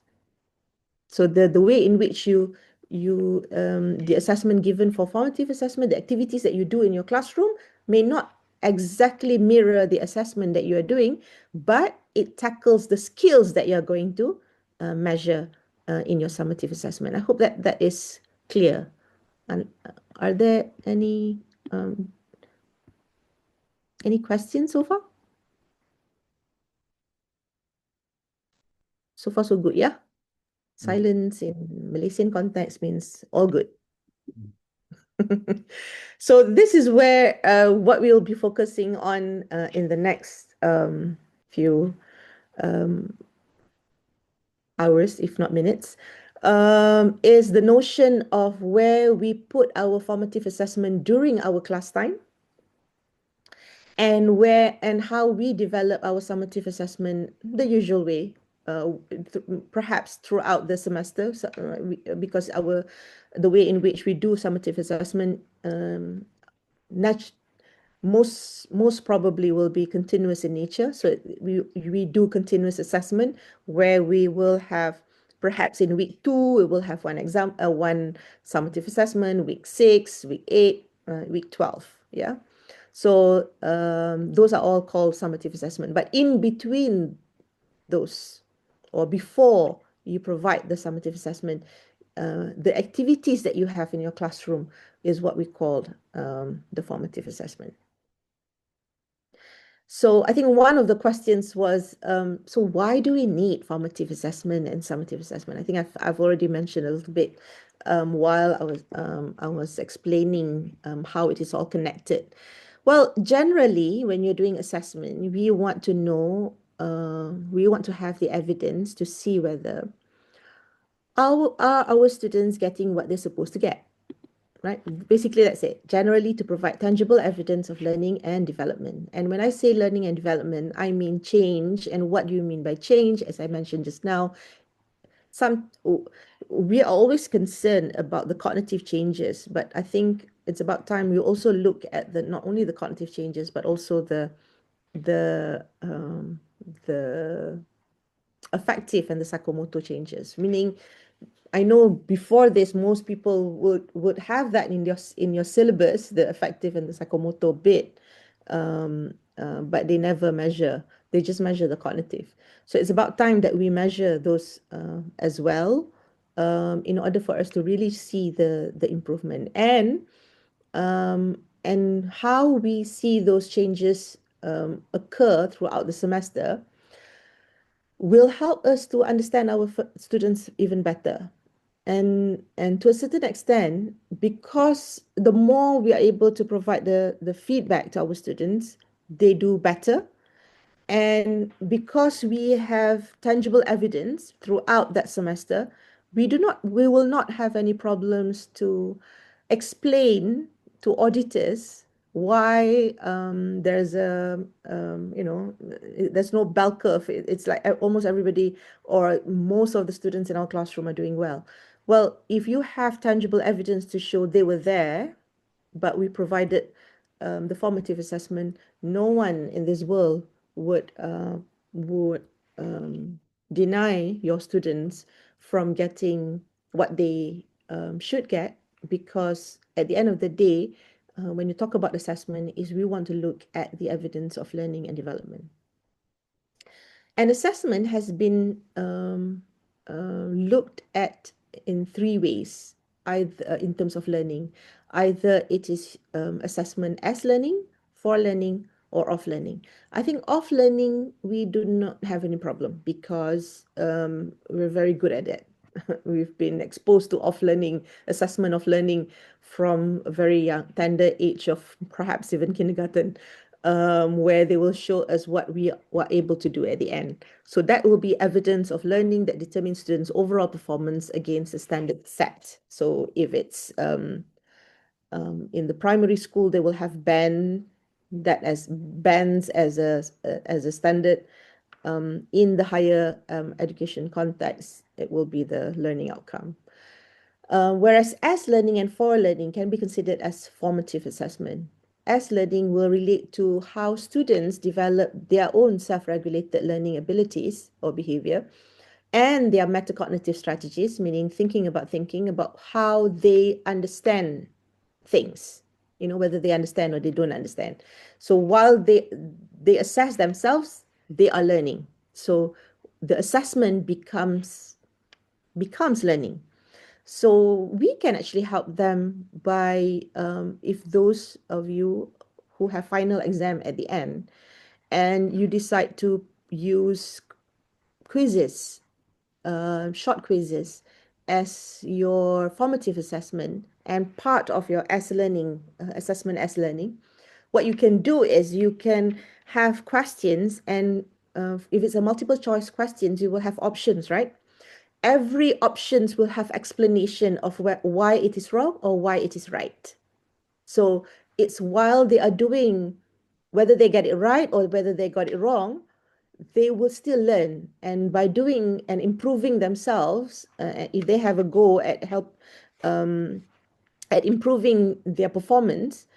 So the way in which you the assessment given for formative assessment, the activities that you do in your classroom may not exactly mirror the assessment that you are doing, but it tackles the skills that you're going to measure in your summative assessment. I hope that is clear. And are there any questions so far? So far, so good, yeah? Silence in Malaysian context means all good. So this is where what we'll be focusing on in the next few hours, if not minutes, is the notion of where we put our formative assessment during our class time, and how we develop our summative assessment the usual way, perhaps throughout the semester, because the way in which we do summative assessment most probably will be continuous in nature. So we do continuous assessment where we will have, perhaps in week 2 we will have one summative assessment, week 6, week 8, week 12. Yeah. So those are all called summative assessment. But in between those, or before you provide the summative assessment, the activities that you have in your classroom is what we call the formative assessment. So I think one of the questions was, so why do we need formative assessment and summative assessment? I think I've already mentioned a little bit while I was explaining how it is all connected. Well, generally, when you're doing assessment, we want to know, we want to have the evidence to see whether are our students getting what they're supposed to get. Right? Basically, that's it. Generally, to provide tangible evidence of learning and development. And when I say learning and development, I mean change. And what do you mean by change? As I mentioned just now, we are always concerned about the cognitive changes, but I think it's about time we also look at the not only the cognitive changes, but also the affective and the psychomotor changes. Meaning, I know before this, most people would have that in your syllabus, the affective and the psychomotor bit, but they never measure. They just measure the cognitive. So it's about time that we measure those as well, in order for us to really see the improvement and how we see those changes occur throughout the semester will help us to understand our students even better. And to a certain extent, because the more we are able to provide the feedback to our students, they do better. And because we have tangible evidence throughout that semester, we will not have any problems to explain to auditors why there's no bell curve. It's like almost everybody or most of the students in our classroom are doing well. Well, if you have tangible evidence to show they were there, but we provided the formative assessment, no one in this world would deny your students from getting what they should get, because at the end of the day, when you talk about assessment, is we want to look at the evidence of learning and development. And assessment has been looked at in three ways, either in terms of learning. Either it is assessment as learning, for learning, or off learning. I think off learning, we do not have any problem because we're very good at it. We've been exposed to off learning, assessment of learning from a very young, tender age of perhaps even kindergarten, where they will show us what we are able to do at the end. So that will be evidence of learning that determines students' overall performance against a standard set. So if it's in the primary school, they will have bands as a standard. In the higher education context, it will be the learning outcome. Whereas as learning and for learning can be considered as formative assessment. As learning will relate to how students develop their own self-regulated learning abilities or behavior and their metacognitive strategies, meaning thinking about how they understand things, whether they understand or they don't understand. So while they assess themselves, they are learning. So the assessment becomes learning. So we can actually help them by, if those of you who have final exam at the end and you decide to use quizzes, short quizzes as your formative assessment and part of your assessment as learning, what you can do is you can have questions, and if it's a multiple choice questions, you will have options, right? Every options will have explanation of why it is wrong or why it is right. So it's while they are doing, whether they get it right or whether they got it wrong, they will still learn. And by doing and improving themselves, if they have a go at improving their performance,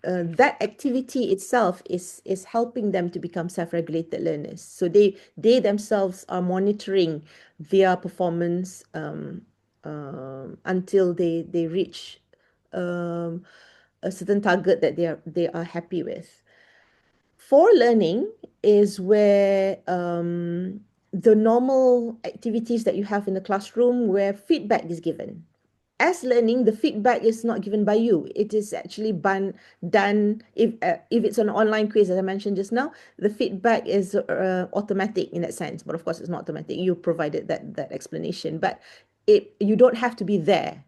that activity itself is helping them to become self-regulated learners. So they themselves are monitoring their performance until they reach a certain target that they are happy with. For learning is where the normal activities that you have in the classroom where feedback is given. As learning, the feedback is not given by you. It is actually done if it's an online quiz, as I mentioned just now, the feedback is automatic in that sense. But of course, it's not automatic. You provided that explanation, but you don't have to be there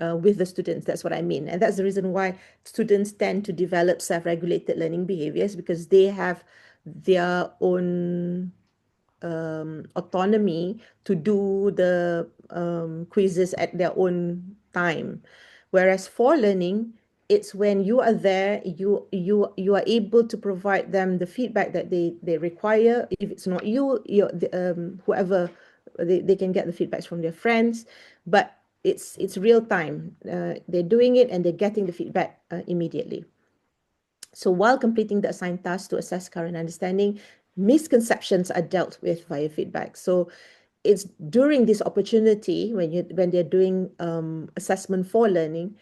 with the students. That's what I mean. And that's the reason why students tend to develop self-regulated learning behaviors, because they have their own autonomy to do the quizzes at their own time. Whereas for learning, it's when you are there, you are able to provide them the feedback that they require. If it's not you, whoever, they can get the feedbacks from their friends, but it's real time. They're doing it and they're getting the feedback immediately. So while completing the assigned task to assess current understanding, misconceptions are dealt with via feedback. So it's during this opportunity when they're doing assessment for learning,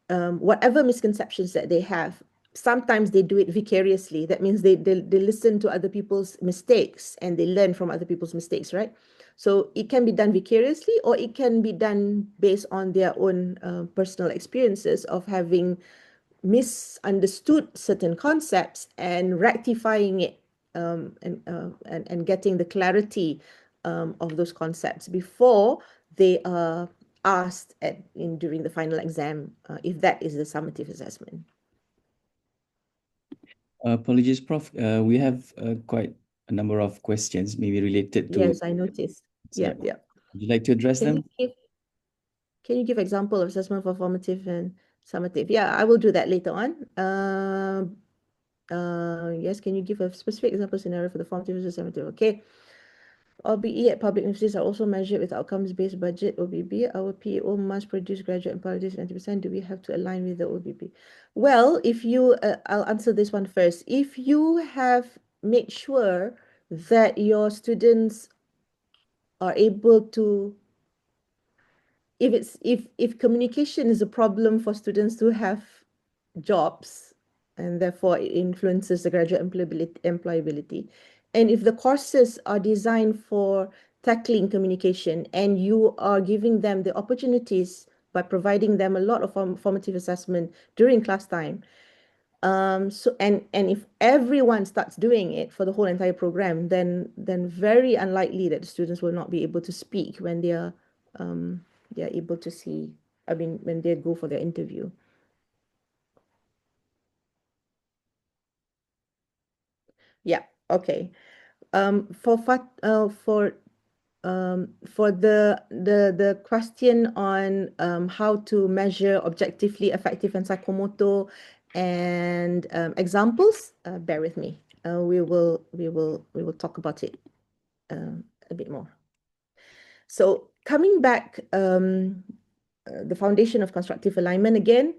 whatever misconceptions that they have, sometimes they do it vicariously. That means they listen to other people's mistakes and they learn from other people's mistakes, right? So it can be done vicariously, or it can be done based on their own personal experiences of having misunderstood certain concepts and rectifying it, and getting the clarity of those concepts before they are asked during the final exam, if that is the summative assessment. Apologies, Prof. We have quite a number of questions, maybe related to. Yes, I noticed. Yeah. Would you like to address them? Can you give example of assessment for formative and summative? Yeah, I will do that later on. Yes, can you give a specific example scenario for the formative versus summative? Okay. OBE at public universities are also measured with outcomes-based budget, OBB. Our PEO must produce graduate and policies 90%. Do we have to align with the OBB? Well, if you, I'll answer this one first. If you have made sure that your students are able to, if communication is a problem for students to have jobs, and therefore it influences the graduate employability. And if the courses are designed for tackling communication and you are giving them the opportunities by providing them a lot of formative assessment during class time, and if everyone starts doing it for the whole entire program, then very unlikely that the students will not be able to speak when they are able to see, I mean, when they go for their interview. Yeah, okay. For the question on how to measure objectively effective and psychomotor and examples, bear with me. We will talk about it a bit more. So coming back, the foundation of constructive alignment again,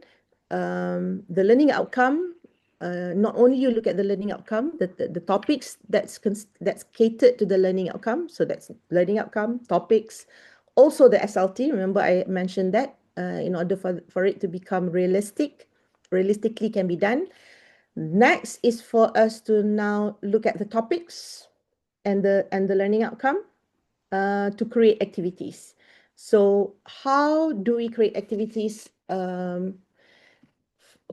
the learning outcome. Not only you look at the learning outcome, the topics that's catered to the learning outcome. So that's learning outcome, topics, also the SLT. Remember I mentioned that in order for it to become realistically can be done. Next is for us to now look at the topics and the learning outcome to create activities. So how do we create activities?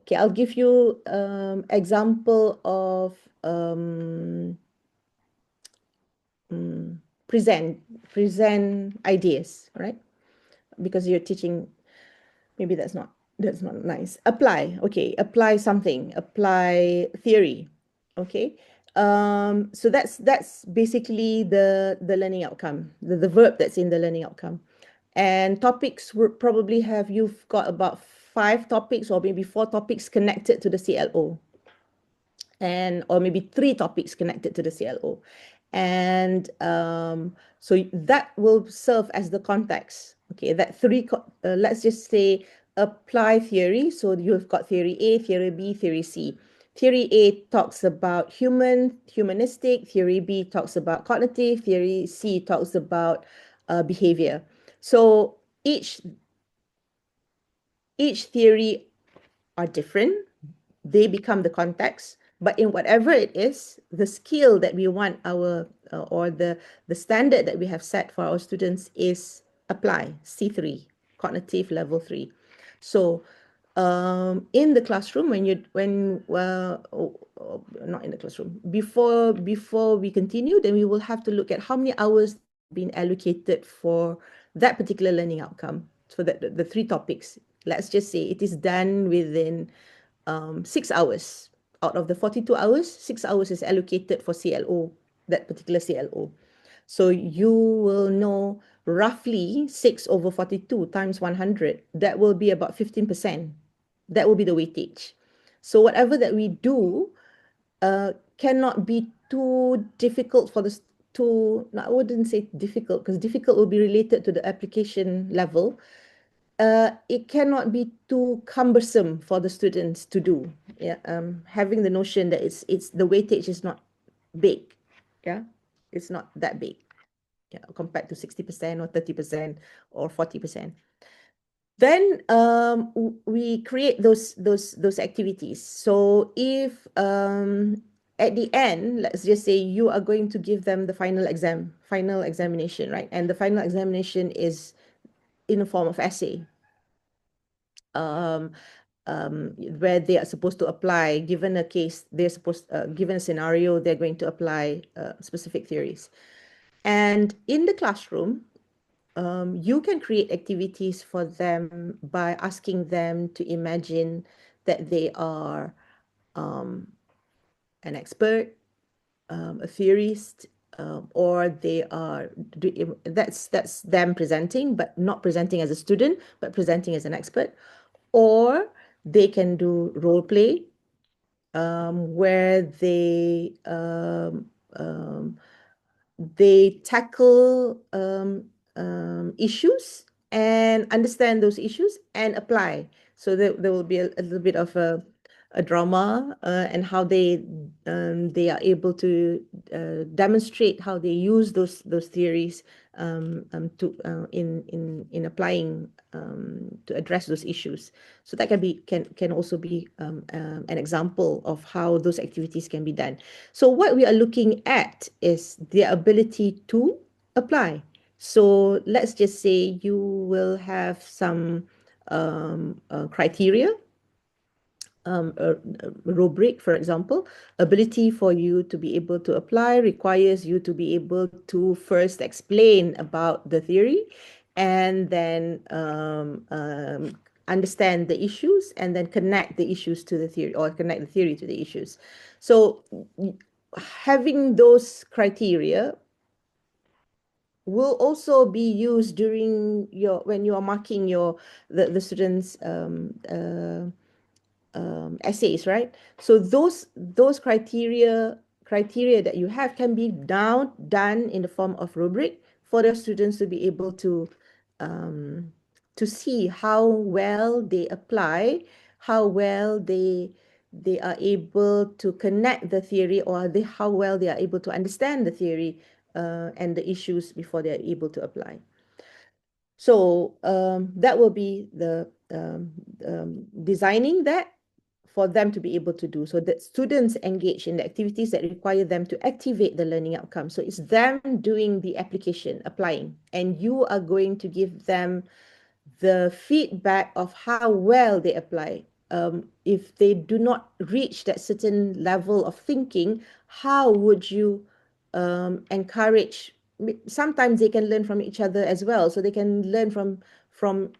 Okay, I'll give you example of present ideas, right? Because you're teaching, maybe that's not nice. Apply, okay, apply something, apply theory, okay. So that's basically the learning outcome, the verb that's in the learning outcome. And topics would probably have, you've got about 5 topics or maybe 4 topics connected to the CLO, or maybe 3 topics connected to the CLO. And so that will serve as the context. Okay, that 3, let's just say apply theory. So you've got theory A, theory B, theory C. Theory A talks about humanistic, theory B talks about cognitive, theory C talks about behavior. So each theory are different. They become the context. But in whatever it is, the skill that we want our, or the standard that we have set for our students is apply, C3, cognitive level 3. So in the classroom, not in the classroom, before we continue, then we will have to look at how many hours been allocated for that particular learning outcome. So that the three topics, let's just say it is done within 6 hours. Out of the 42 hours, 6 hours is allocated for CLO, that particular CLO. So you will know roughly 6 over 42 times 100, that will be about 15%. That will be the weightage. So whatever that we do cannot be too difficult for the no, I wouldn't say difficult, because difficult will be related to the application level. It cannot be too cumbersome for the students to do. Yeah, having the notion that it's the weightage is not big. Yeah, it's not that big. Yeah, compared to 60% or 30% or 40%. Then we create those activities. So if at the end, let's just say you are going to give them the final examination, right? And the final examination is in a form of essay. Where they are supposed to apply, given a case, they're supposed, given a scenario, they're going to apply specific theories. And in the classroom, you can create activities for them by asking them to imagine that they are an expert, a theorist, or they are, that's them presenting, but not presenting as a student, but presenting as an expert. Or they can do role play, where they tackle issues and understand those issues and apply. So there will be a little bit of a drama, and how they are able to demonstrate how they use those theories to in applying to address those issues. So that can also be an example of how those activities can be done. So what we are looking at is the ability to apply. So let's just say you will have some criteria, a rubric, for example. Ability for you to be able to apply requires you to be able to first explain about the theory, and then understand the issues, and then connect the issues to the theory, or connect the theory to the issues. So having those criteria will also be used during when you are marking the students' essays, right? So those criteria that you have can be done in the form of rubric for the students to be able to see how well they apply, how well they are able to connect the theory, or how well they are able to understand the theory and the issues before they are able to apply. So that will be the designing that for them to be able to do, so that students engage in the activities that require them to activate the learning outcome. So it's them doing the application, applying, and you are going to give them the feedback of how well they apply. If they do not reach that certain level of thinking, how would you encourage? Sometimes they can learn from each other as well, so they can learn from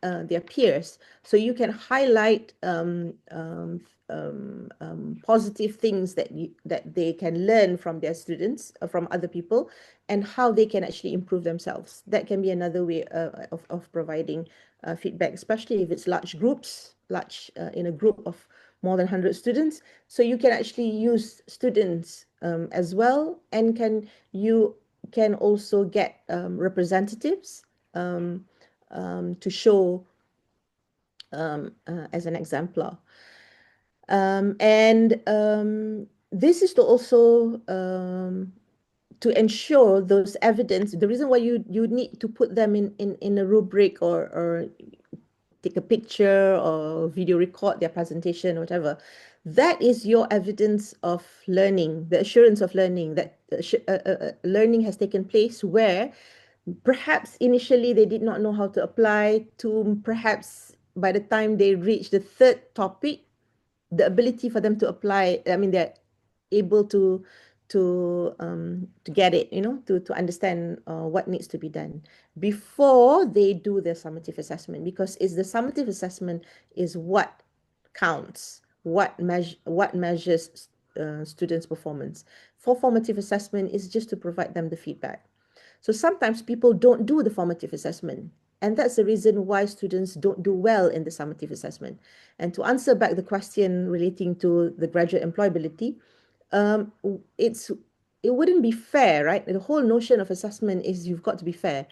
their peers. So you can highlight positive things that they can learn from their students, from other people, and how they can actually improve themselves. That can be another way of providing feedback, especially if it's large groups, in a group of more than 100 students. So you can actually use students as well, and you can also get representatives to show as an exemplar. And this is to also to ensure those evidence. The reason why you need to put them in a rubric, or take a picture or video record their presentation or whatever. That is your evidence of learning, the assurance of learning, that learning has taken place, where perhaps initially they did not know how to apply, to perhaps by the time they reach the third topic, the ability for them to apply, I mean, they're able to get it, to understand what needs to be done before they do their summative assessment, because it's the summative assessment is what counts, what measures students' performance. For formative assessment is just to provide them the feedback. So sometimes people don't do the formative assessment, and that's the reason why students don't do well in the summative assessment. And to answer back the question relating to the graduate employability, um, it wouldn't be fair, right? The whole notion of assessment is you've got to be fair.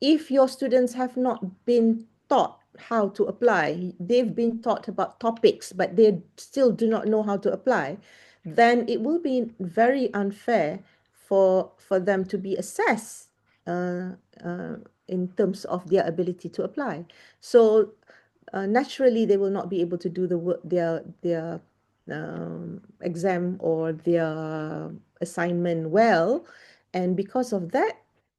If your students have not been taught how to apply, they've been taught about topics, but they still do not know how to apply, then it will be very unfair for them to be assessed uh, in terms of their ability to apply. So naturally, they will not be able to do the work, their exam or their assignment well, and because of that,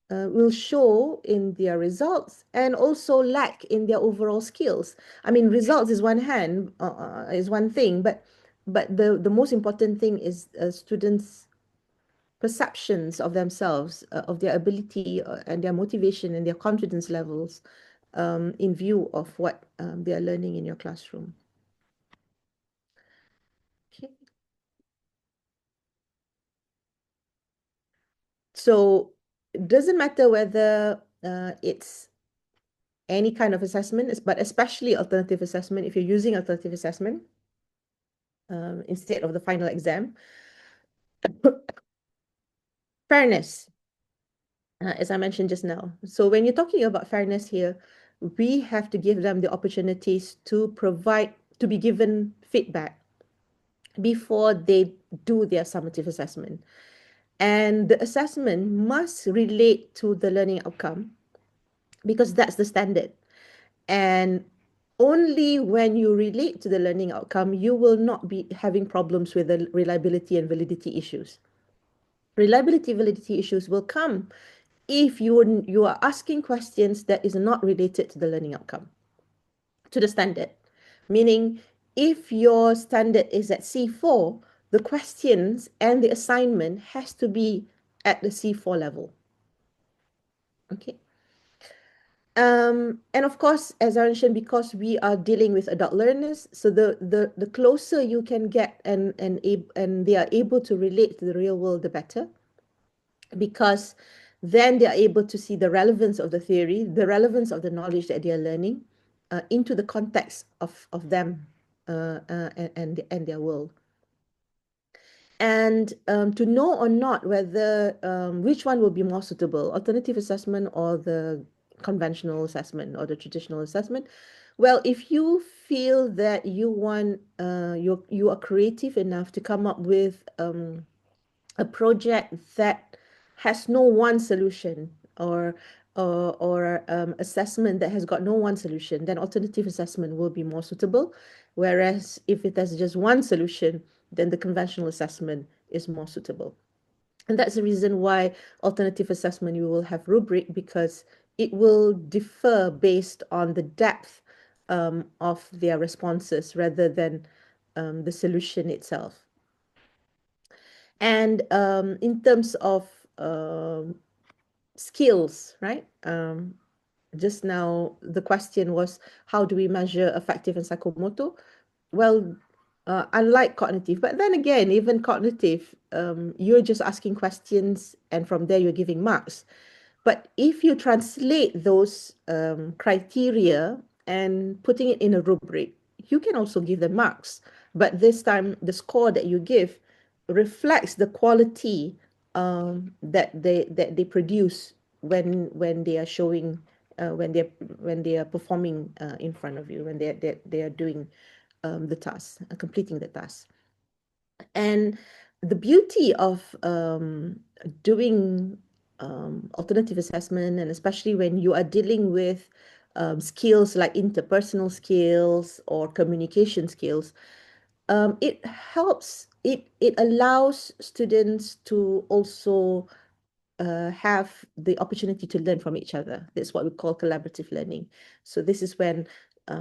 will show in their results and also lack in their overall skills. I mean, results is is one thing, but the most important thing is students' perceptions of themselves, of their ability and their motivation and their confidence levels in view of what they are learning in your classroom. Okay. So it doesn't matter whether it's any kind of assessment, but especially alternative assessment. If you're using alternative assessment instead of the final exam, fairness, as I mentioned just now. So when you're talking about fairness here, we have to give them the opportunities to be given feedback before they do their summative assessment. And the assessment must relate to the learning outcome, because that's the standard. And only when you relate to the learning outcome, you will not be having problems with the reliability and validity issues. Reliability, validity issues will come if you are asking questions that is not related to the learning outcome, to the standard. Meaning, if your standard is at C4, the questions and the assignment has to be at the C4 level. Okay. And of course, as I mentioned, because we are dealing with adult learners, so the closer you can get and they are able to relate to the real world, the better, because then they are able to see the relevance of the theory, the relevance of the knowledge that they are learning into the context of them and their world. And to know or not whether which one will be more suitable, alternative assessment or the conventional assessment or the traditional assessment. Well, if you feel that you want, you are creative enough to come up with a project that has no one solution, or assessment that has got no one solution, then alternative assessment will be more suitable. Whereas if it has just one solution, then the conventional assessment is more suitable. And that's the reason why alternative assessment, you will have rubric, because it will differ based on the depth of their responses rather than the solution itself. And in terms of skills, right? Just now, the question was, how do we measure affective and psychomotor? Well, unlike cognitive, but then again, even cognitive, you're just asking questions and from there you're giving marks. But if you translate those criteria and putting it in a rubric, you can also give them marks. But this time, the score that you give reflects the quality that they produce when they are showing, when they are performing in front of you, when they are doing the task, completing the task. And the beauty of doing alternative assessment, and especially when you are dealing with skills like interpersonal skills or communication skills, it helps, it allows students to also have the opportunity to learn from each other. That's what we call collaborative learning. So this is when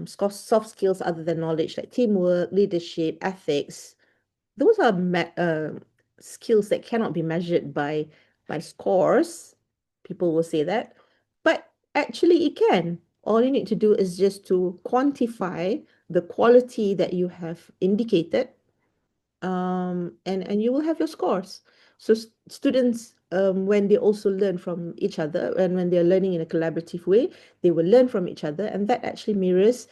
soft skills other than knowledge, like teamwork, leadership, ethics, those are skills that cannot be measured by scores. People will say that, but actually it can. All you need to do is just to quantify the quality that you have indicated, and you will have your scores. So students, when they also learn from each other, and when they're learning in a collaborative way, they will learn from each other, and that actually mirrors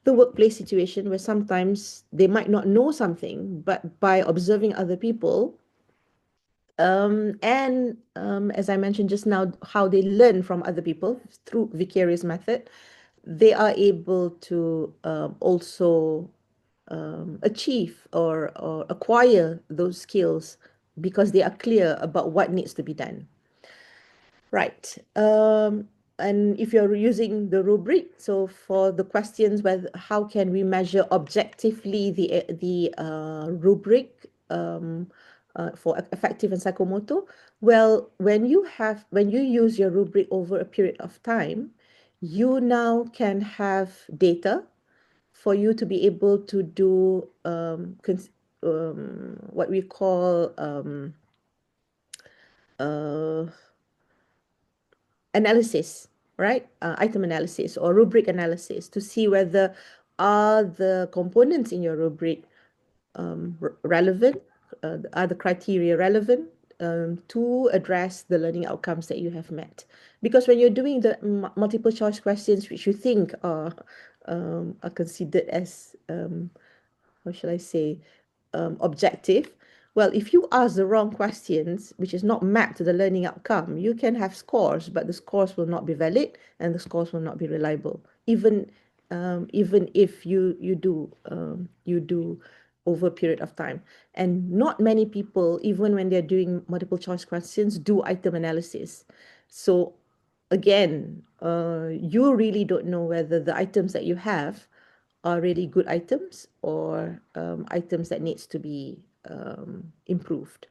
the workplace situation, where sometimes they might not know something, but by observing other people, and as I mentioned just now, how they learn from other people through vicarious method, they are able to also achieve or acquire those skills because they are clear about what needs to be done. Right. And if you're using the rubric, so for the questions, whether how can we measure objectively the rubric for effective and psychomotor? Well, when you use your rubric over a period of time, you now can have data for you to be able to do what we call uh, analysis, right? Item analysis or rubric analysis to see whether are the components in your rubric relevant, are the criteria relevant to address the learning outcomes that you have met. Because when you're doing the multiple choice questions, which you think are considered as, how shall I say, objective. Well, if you ask the wrong questions, which is not mapped to the learning outcome, you can have scores, but the scores will not be valid and the scores will not be reliable. Even if you do over a period of time. And not many people, even when they're doing multiple choice questions, do item analysis. So again, you really don't know whether the items that you have are really good items or items that needs to be improved.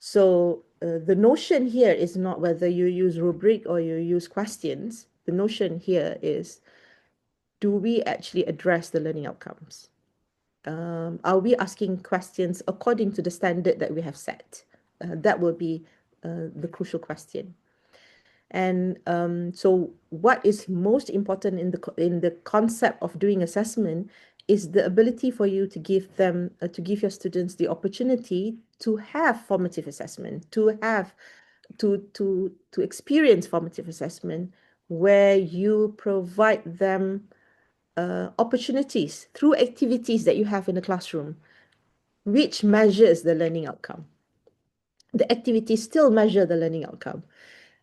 So the notion here is not whether you use rubric or you use questions. The notion here is, do we actually address the learning outcomes? Are we asking questions according to the standard that we have set? That will be the crucial question. And so what is most important in the concept of doing assessment is the ability for you to give them, to give your students the opportunity to have formative assessment, to experience formative assessment, where you provide them opportunities through activities that you have in the classroom, which measures the learning outcome. The activities still measure the learning outcome.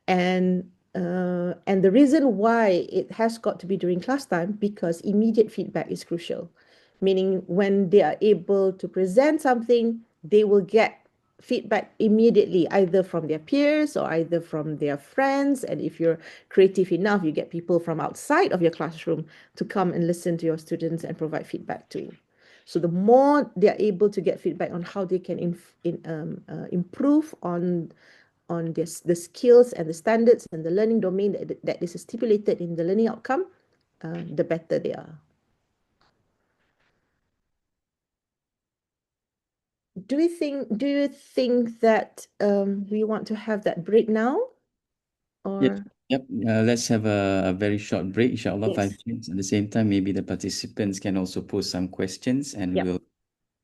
And the reason why it has got to be during class time, because immediate feedback is crucial, meaning when they are able to present something, they will get feedback immediately, either from their peers or either from their friends. And if you're creative enough, you get people from outside of your classroom to come and listen to your students and provide feedback to you. So the more they're able to get feedback on how they can improve on this, the skills and the standards and the learning domain that is stipulated in the learning outcome, the better they are. Do you think that we want to have that break now? Yes. Or Yep. Let's have a very short break, inshallah, yes. 5 minutes. At the same time, maybe the participants can also pose some questions and Yep.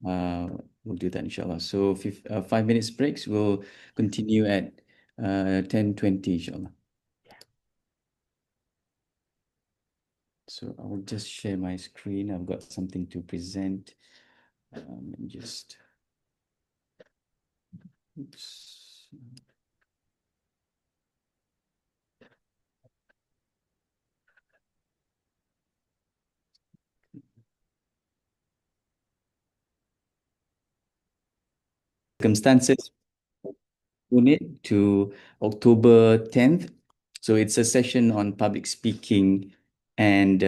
we'll do that, inshallah. So 5 minutes breaks, we'll continue at 10:20, inshallah. So I'll just share my screen. I've got something to present. And just, oops. Circumstances unit to October 10th. So it's a session on public speaking and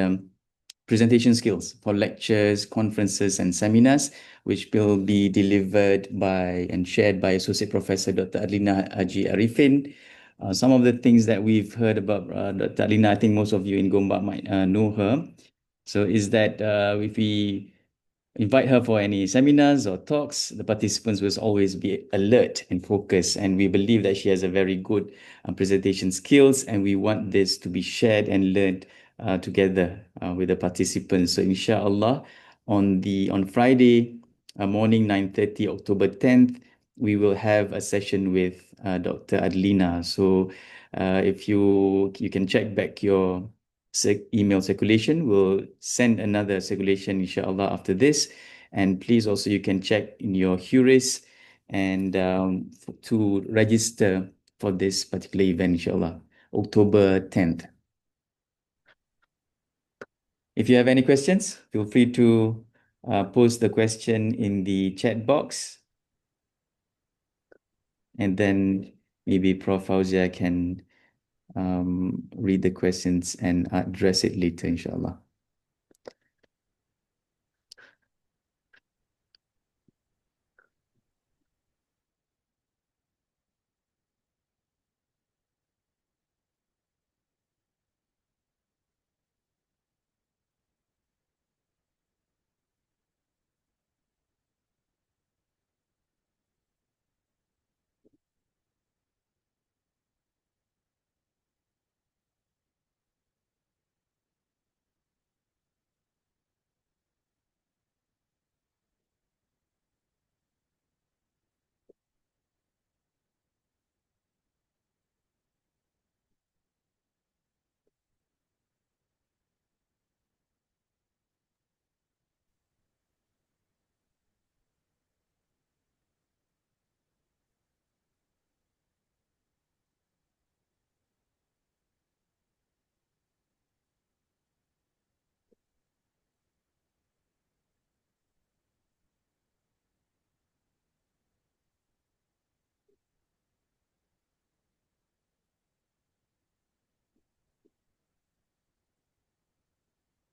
presentation skills for lectures, conferences, and seminars, which will be delivered by and shared by Associate Professor Dr. Adlina Haji Arifin. Some of the things that we've heard about Dr. Adlina, I think most of you in Gombak might know her. So is that if we invite her for any seminars or talks, the participants will always be alert and focused. And we believe that she has a very good presentation skills, and we want this to be shared and learned together with the participants. So inshallah, on Friday morning, 9:30, October 10th, we will have a session with Dr. Adlina. So if you can check back your email circulation. We'll send another circulation, inshallah, after this. And please also, you can check in your Huris and to register for this particular event, inshallah, October 10th. If you have any questions, feel free to post the question in the chat box. And then maybe Prof. Fauziah can read the questions and address it later, inshallah.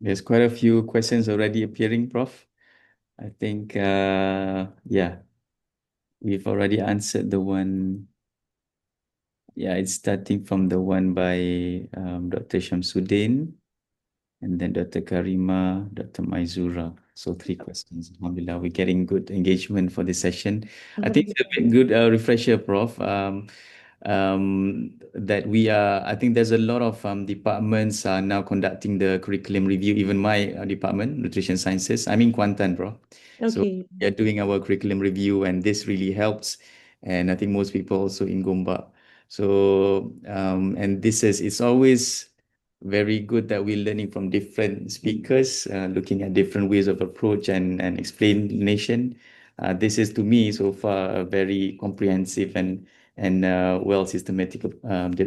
There's quite a few questions already appearing, Prof. I think, yeah, we've already answered the one. Yeah, it's starting from the one by Dr. Shamsuddin, and then Dr. Karima, Dr. Maizura. So 3 questions. Alhamdulillah, we're getting good engagement for this session. I think it's a good refresher, Prof. That I think there's a lot of departments are now conducting the curriculum review, even my department, Nutrition Sciences. I'm in Kuantan, Prof. So Okay. we are doing our curriculum review, and this really helps. And I think most people also in Gombak. So, and it's always very good that we're learning from different speakers, looking at different ways of approach and explanation. This is to me so far a very comprehensive and well systematic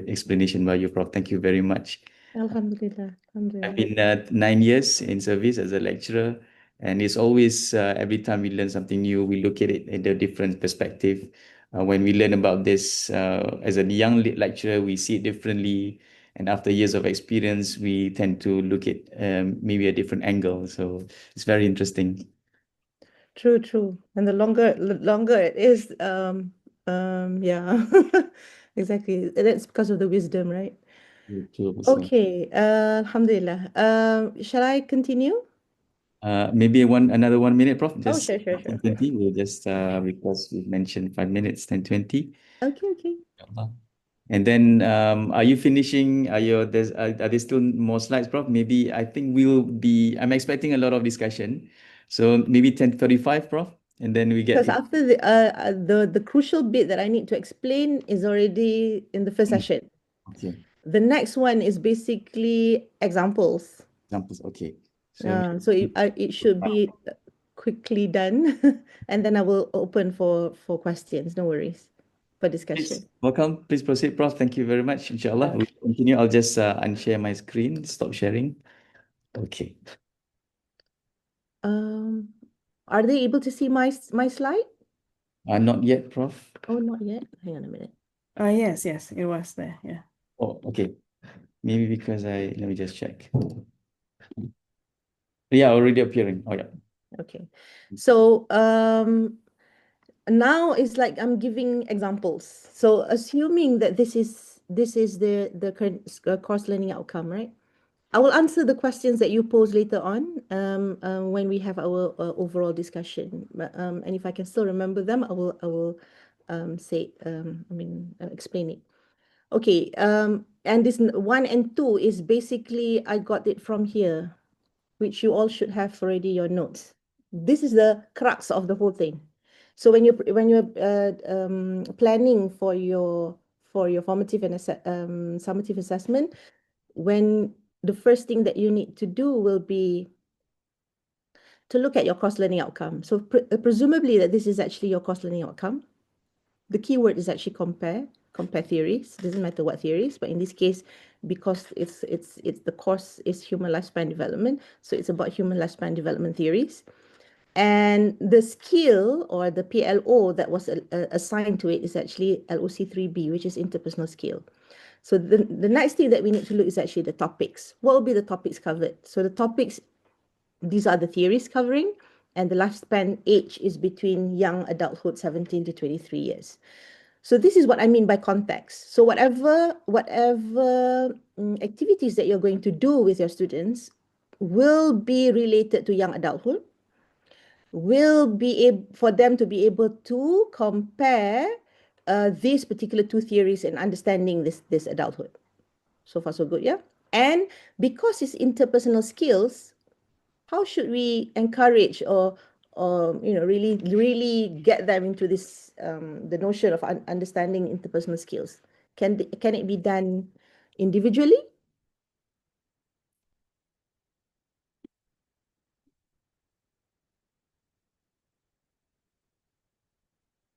explanation by you, Prof. Thank you very much. Alhamdulillah. I've Alhamdulillah. been 9 years in service as a lecturer, and it's always every time we learn something new, we look at it in a different perspective. When we learn about this as a young lecturer, we see it differently, and after years of experience, we tend to look at maybe a different angle. So it's very interesting. True, true. And the longer it is, yeah, exactly. That's because of the wisdom, right? True. So, Okay, Alhamdulillah. Shall I continue? maybe another 1 minute, Prof. Oh, Just sure, sure, sure. 10:20. We'll just because we mentioned 5 minutes, 10:20. Okay, okay. And then, are you finishing? Are there still more slides, Prof? Maybe I think I'm expecting a lot of discussion. So maybe 10:35, Prof, and then we get Because to. after the crucial bit that I need to explain is already in the first session. Okay, The next one is basically examples. examples. Okay. So So it should be quickly done, and then I will open for questions. No worries, for discussion. welcome. Please proceed, Prof. Thank you very much. Inshallah, we continue. I'll just unshare my screen, stop sharing. Okay. Are they able to see my slide? Not yet, Prof. Oh, not yet. Hang on a minute. Yes, it was there. Yeah. Oh, okay. Maybe because let me just check. Yeah, already appearing. Oh, yeah. Okay. So now it's like I'm giving examples. So assuming that this is the current course learning outcome, right? I will answer the questions that you pose later on when we have our overall discussion. And if I can still remember them, I will explain it. Okay. And this 1 and 2 is basically I got it from here, which you all should have already your notes. This is the crux of the whole thing. So when you're planning for your formative and summative assessment, when the first thing that you need to do will be to look at your course learning outcome. So presumably that this is actually your course learning outcome. The keyword is actually compare theories. Doesn't matter what theories, but in this case, because it's the course is human lifespan development, so it's about human lifespan development theories. And the skill or the PLO that was assigned to it is actually LOC3B, which is interpersonal skill. So the next thing that we need to look is actually the topics. What will be the topics covered? So the topics, these are the theories covering, and the lifespan age is between young adulthood, 17 to 23 years. So this is what I mean by context. So whatever activities that you're going to do with your students will be related to young adulthood, will be able for them to be able to compare these particular two theories and understanding this adulthood. So far, so good, yeah? And because it's interpersonal skills, how should we encourage or really get them into this the notion of understanding interpersonal skills? Can it be done individually?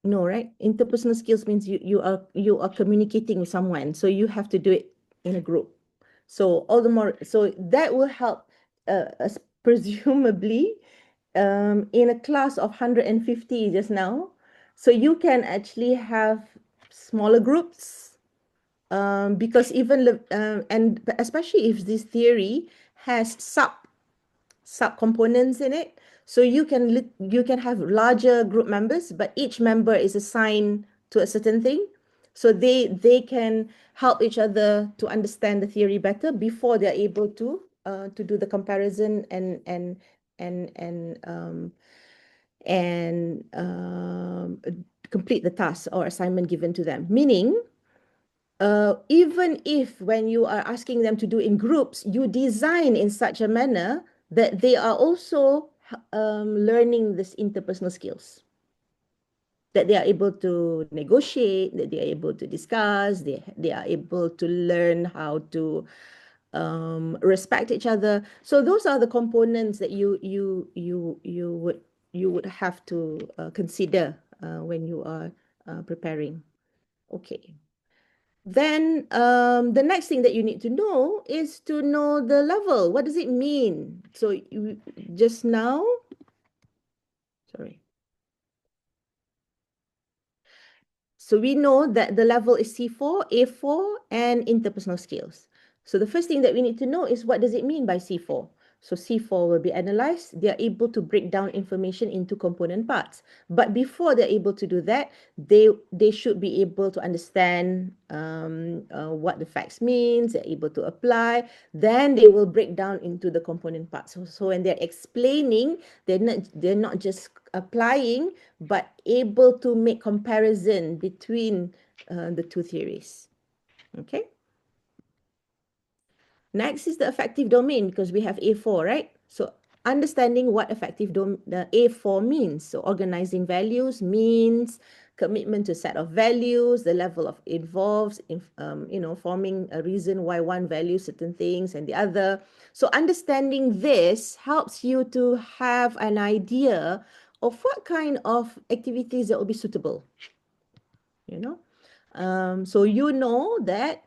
No, right? Interpersonal skills means you are communicating with someone, so you have to do it in a group. So all the more, so that will help us presumably in a class of 150 just now. So you can actually have smaller groups because even and especially if this theory has subcomponents in it, so you can have larger group members, but each member is assigned to a certain thing, so they can help each other to understand the theory better before they're able to do the comparison and complete the task or assignment given to them. Meaning, even if when you are asking them to do in groups, you design in such a manner that they are also learning this interpersonal skills, that they are able to negotiate, that they are able to discuss, they are able to learn how to respect each other. So those are the components that you would have to consider when you are preparing. Okay. Then the next thing that you need to know is to know the level. What does it mean? So just now, sorry. So we know that the level is C4, A4, and interpersonal skills. So the first thing that we need to know is what does it mean by C4? So C4 will be analyzed. They are able to break down information into component parts. But before they're able to do that, they should be able to understand what the facts means. They're able to apply. Then they will break down into the component parts. So when they're explaining, they're not just applying, but able to make comparison between the two theories. Okay. Next is the affective domain, because we have A4, right? So understanding what affective the A4 means. So organizing values means commitment to a set of values, the level of involves in forming a reason why one values certain things and the other. So understanding this helps you to have an idea of what kind of activities that will be suitable. So you know that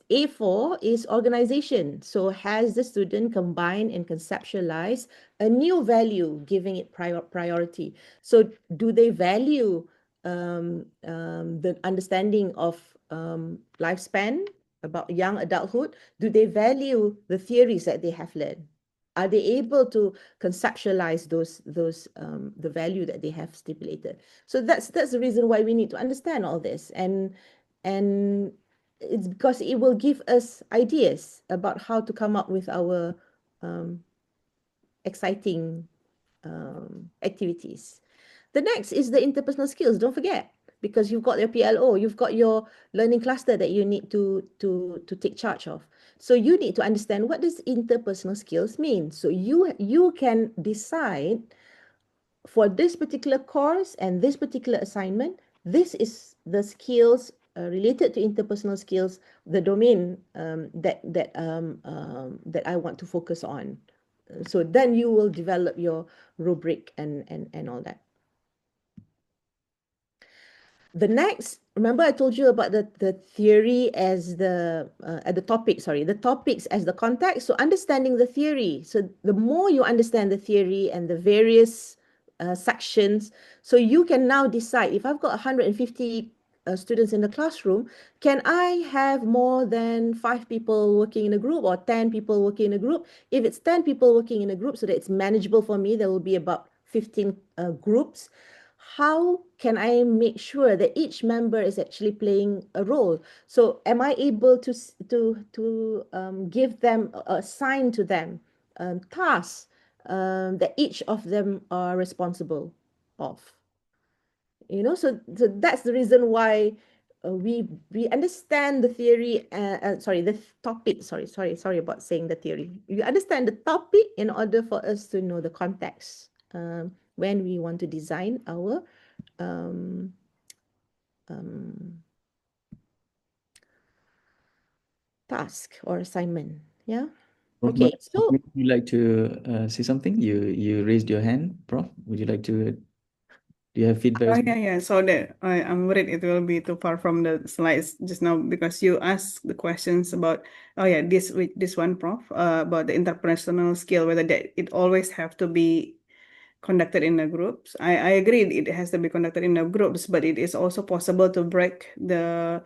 A4 is organization. So has the student combine and conceptualize a new value, giving it priority? So do they value the understanding of lifespan about young adulthood? Do they value the theories that they have learned? Are they able to conceptualize the value that they have stipulated? So that's the reason why we need to understand all this, and it's because it will give us ideas about how to come up with our exciting activities. The next is the interpersonal skills. Don't forget, because you've got your PLO, you've got your learning cluster that you need to take charge of. So you need to understand, what does interpersonal skills mean? So you can decide, for this particular course and this particular assignment, this is the skills related to interpersonal skills, the domain that I want to focus on. So then you will develop your rubric and all that. The next, remember I told you about the theory as the topics as the context. So understanding the theory. So the more you understand the theory and the various sections, so you can now decide, if I've got 150 students in the classroom, can I have more than 5 people working in a group or 10 people working in a group? If it's 10 people working in a group, so that it's manageable for me, there will be about 15 groups. How can I make sure that each member is actually playing a role? So am I able to give them, assign to them tasks that each of them are responsible of? So that's the reason why we understand the theory, the topic, sorry about saying the theory. We understand the topic in order for us to know the context when we want to design our um, task or assignment. Yeah. Prof, Okay. So would you like to say something? You raised your hand, Prof. Would you like to? Do you have feedback? Oh, yeah. So that I'm worried it will be too far from the slides just now, because you asked the questions about, oh yeah, this one, Prof, about the interpersonal skill, whether that it always have to be conducted in the groups. I agree it has to be conducted in the groups, but it is also possible to break the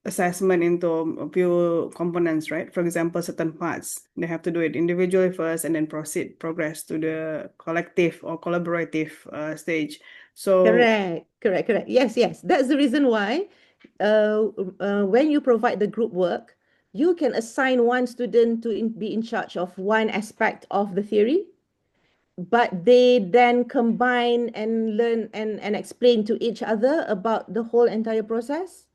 assessment into a few components, right? For example, certain parts, they have to do it individually first and then progress to the collective or collaborative stage. So correct. Yes. That's the reason why when you provide the group work, you can assign one student to be in charge of one aspect of the theory, but they then combine and learn and explain to each other about the whole entire process.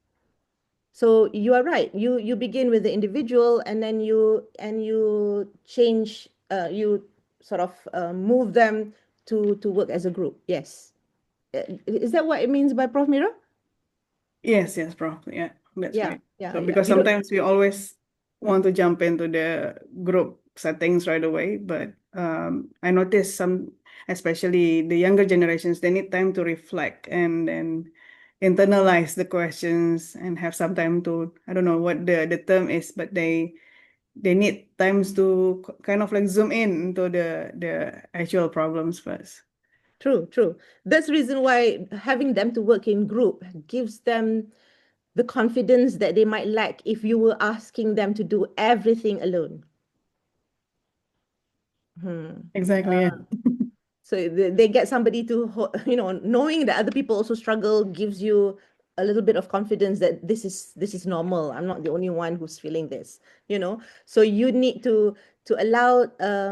So you are right. You begin with the individual, and then you change. You sort of move them to work as a group. Yes. Is that what it means by Prof. Mira? yes, Prof. Yeah, that's Yeah, right. yeah, So yeah. because sometimes we always want to jump into the group settings right away, but I noticed some, especially the younger generations, they need time to reflect and then internalize the questions and have some time to, I don't know what the term is, but they need times to kind of like zoom in into the actual problems first. True. That's the reason why having them to work in group gives them the confidence that they might lack if you were asking them to do everything alone. Exactly, yeah. So they get somebody to, knowing that other people also struggle gives you a little bit of confidence that this is normal. I'm not the only one who's feeling this. So you need to allow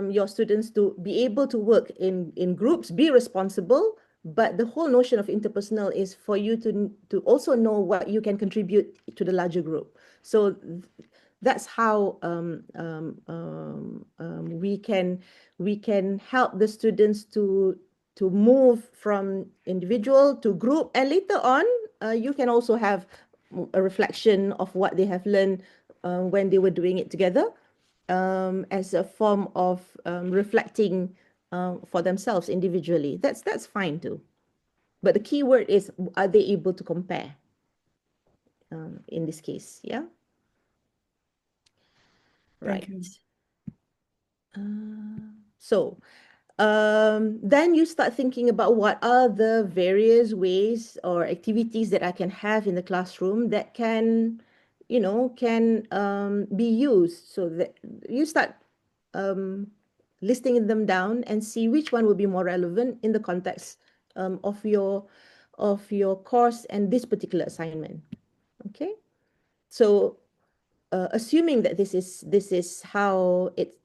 your students to be able to work in groups, be responsible. But the whole notion of interpersonal is for you to also know what you can contribute to the larger group. So that's how we can help the students to move from individual to group, and later on you can also have a reflection of what they have learned when they were doing it together, as a form of reflecting for themselves individually. That's fine too, but the key word is, are they able to compare in this case? Yeah. Thank Right. you. So then you start thinking about what are the various ways or activities that I can have in the classroom that can be used, so that you start listing them down and see which one will be more relevant in the context of your course and this particular assignment. Okay, so assuming that this is how it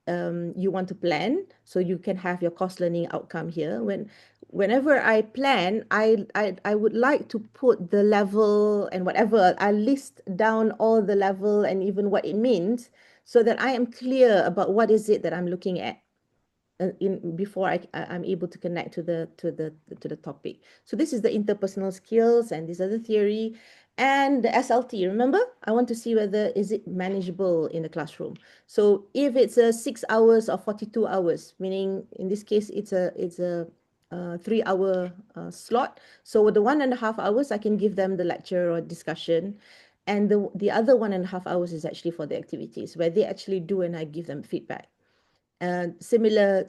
you want to plan, so you can have your course learning outcome here. Whenever I plan, I would like to put the level and whatever, I list down all the level and even what it means, so that I am clear about what is it that I'm looking at before I'm able to connect to the topic. So this is the interpersonal skills, and these are the theory and the SLT. Remember, I want to see whether is it manageable in the classroom. So if it's a 6 hours or 42 hours, meaning in this case it's a 3-hour slot. So with the 1.5 hours, I can give them the lecture or discussion, and the other 1.5 hours is actually for the activities where they actually do and I give them feedback. Similar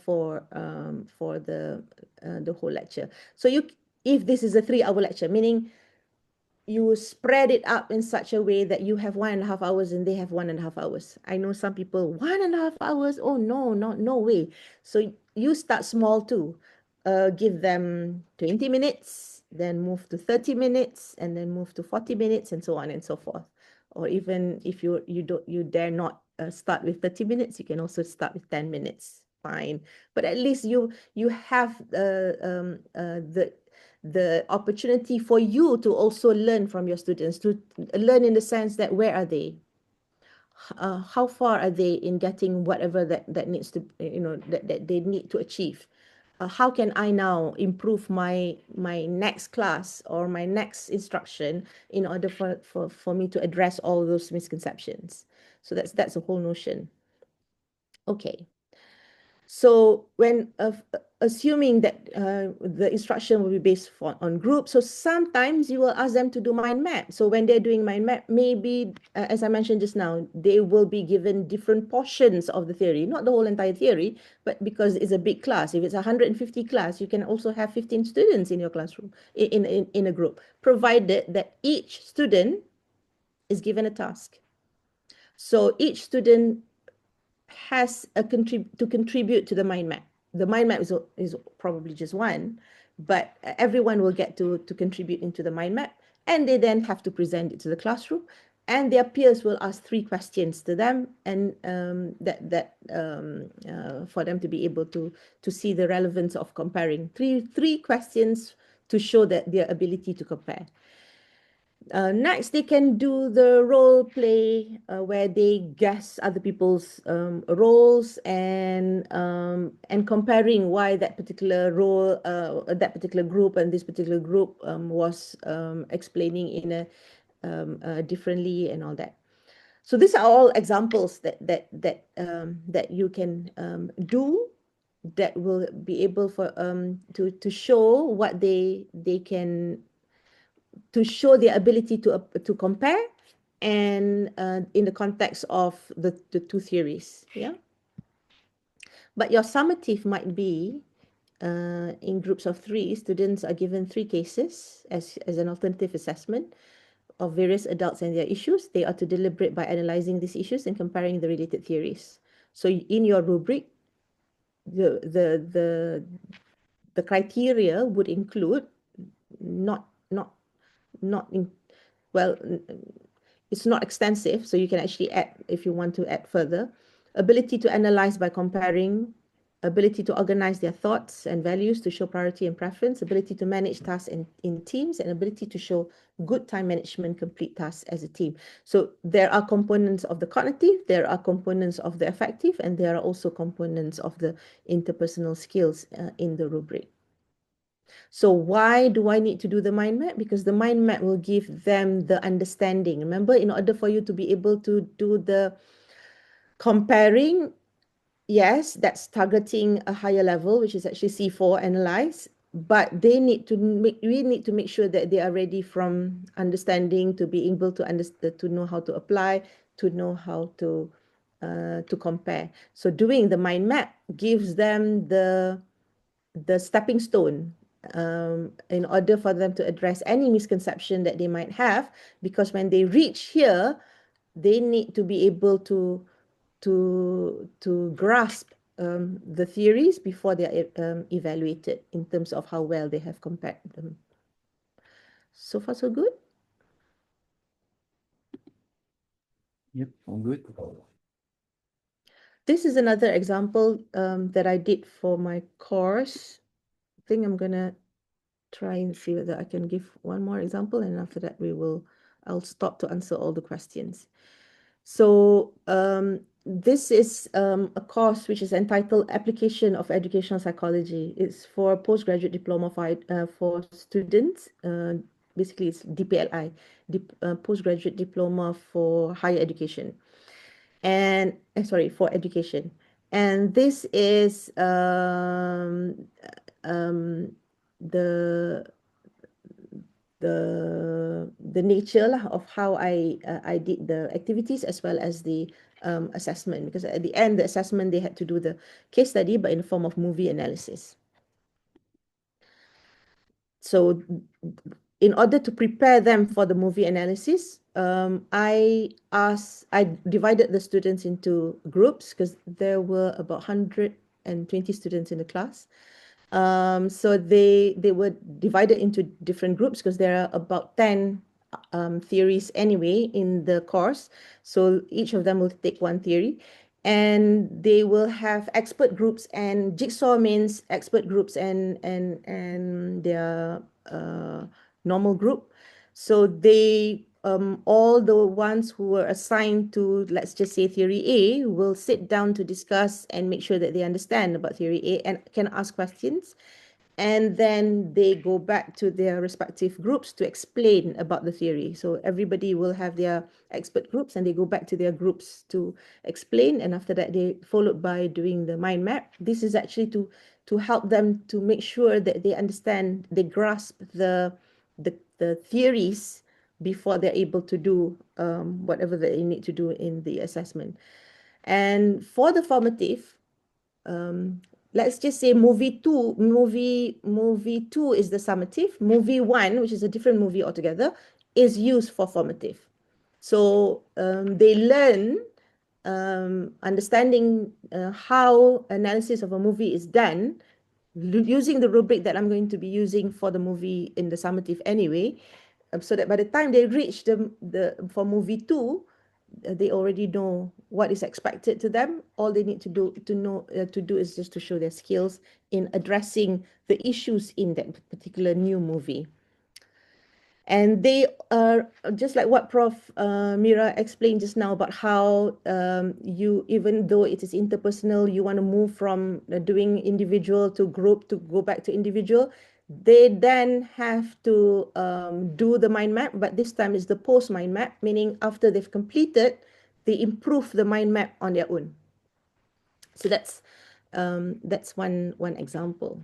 for the whole lecture. So if this is a 3-hour lecture, meaning you spread it up in such a way that you have 1.5 hours and they have 1.5 hours. I know some people 1.5 hours. Oh no, no way. So you start small too. Give them 20 minutes, then move to 30 minutes, and then move to 40 minutes, and so on and so forth. Or even if you dare not start with 30 minutes, you can also start with 10 minutes. Fine, but at least you have the opportunity for you to also learn from your students, to learn in the sense that where are they? How far are they in getting whatever that needs to, that they need to achieve? How can I now improve my next class or my next instruction in order for me to address all those misconceptions? So that's the whole notion. Okay. So when assuming that the instruction will be based on groups, so sometimes you will ask them to do mind map. So when they're doing mind map, maybe, as I mentioned just now, they will be given different portions of the theory, not the whole entire theory, but because it's a big class. If it's 150 class, you can also have 15 students in your classroom, in a group, provided that each student is given a task. So each student has to contribute to the mind map. The mind map is probably just one, but everyone will get to contribute into the mind map, and they then have to present it to the classroom, and their peers will ask 3 questions to them, and for them to be able to see the relevance of comparing. Three questions to show that their ability to compare. Next, they can do the role play where they guess other people's roles and comparing why that particular role, that particular group and this particular group was explaining in a differently and all that. So these are all examples that you can do, that will be able for to show what they can, to show their ability to compare, and in the context of the 2 theories. Yeah. But your summative might be in groups of 3, students are given 3 cases as an alternative assessment of various adults and their issues. They are to deliberate by analyzing these issues and comparing the related theories. So in your rubric, the criteria would include not in, well, it's not extensive, so you can actually add if you want to add further. Ability to analyze by comparing, ability to organize their thoughts and values to show priority and preference, ability to manage tasks in teams, and ability to show good time management, complete tasks as a team. So there are components of the cognitive, there are components of the affective, and there are also components of the interpersonal skills in the rubric. So why do I need to do the mind map? Because the mind map will give them the understanding. Remember, in order for you to be able to do the comparing, yes, that's targeting a higher level, which is actually C4, analyze, but we need to make sure that they are ready from understanding to be able to understand, to know how to apply, to know how to compare. So doing the mind map gives them the stepping stone in order for them to address any misconception that they might have, because when they reach here, they need to be able to grasp the theories before they are evaluated in terms of how well they have compared them. So far, so good. Yep, all good. This is another example that I did for my course. I think I'm gonna try and see whether I can give one more example, and after that I'll stop to answer all the questions. So this is a course which is entitled Application of Educational Psychology. It's for postgraduate diploma for students. Basically, it's DPLI, postgraduate diploma for higher education, and sorry, for education. And this is the the nature of how I did the activities as well as the assessment, because at the end the assessment they had to do the case study but in the form of movie analysis. So in order to prepare them for the movie analysis, I divided the students into groups because there were about 120 students in the class. So they were divided into different groups because there are about 10 theories anyway in the course. So each of them will take one theory, and they will have expert groups, and jigsaw means expert groups and their normal group. So they all the ones who were assigned to, let's just say, theory A will sit down to discuss and make sure that they understand about theory A and can ask questions. And then they go back to their respective groups to explain about the theory. So everybody will have their expert groups and they go back to their groups to explain. And after that, they followed by doing the mind map. This is actually to help them to make sure that they understand, they grasp the theories before they're able to do whatever they need to do in the assessment. And for the formative, let's just say movie two is the summative. Movie one, which is a different movie altogether, is used for formative. So they learn understanding how analysis of a movie is done using the rubric that I'm going to be using for the movie in the summative anyway, so that by the time they reach the for movie two, they already know what is expected to them. All they need to do is just to show their skills in addressing the issues in that particular new movie. And they are just like what Prof. Mira explained just now about how you, even though it is interpersonal, you want to move from doing individual to group to go back to individual. They then have to do the mind map, but this time is the post mind map, meaning after they've completed, they improve the mind map on their own. So that's one example.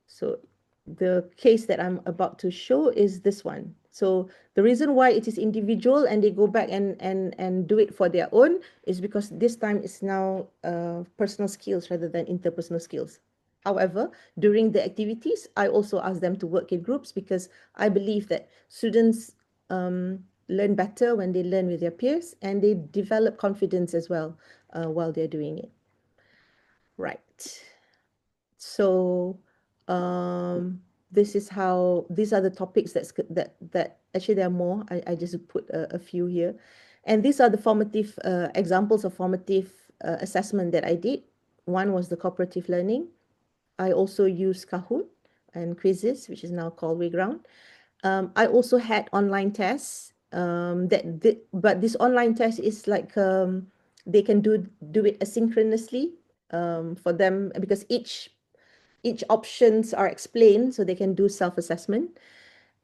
So the case that I'm about to show is this one. So the reason why it is individual and they go back and do it for their own is because this time it's now personal skills rather than interpersonal skills. However, during the activities, I also ask them to work in groups because I believe that students learn better when they learn with their peers and they develop confidence as well while they're doing it. Right. So these are the topics that actually there are more. I just put a few here, and these are the formative examples of formative assessment that I did. One was the cooperative learning. I also used Kahoot and quizzes, which is now called Wayground. I also had online tests. But this online test is like they can do it asynchronously for them because each options are explained so they can do self-assessment,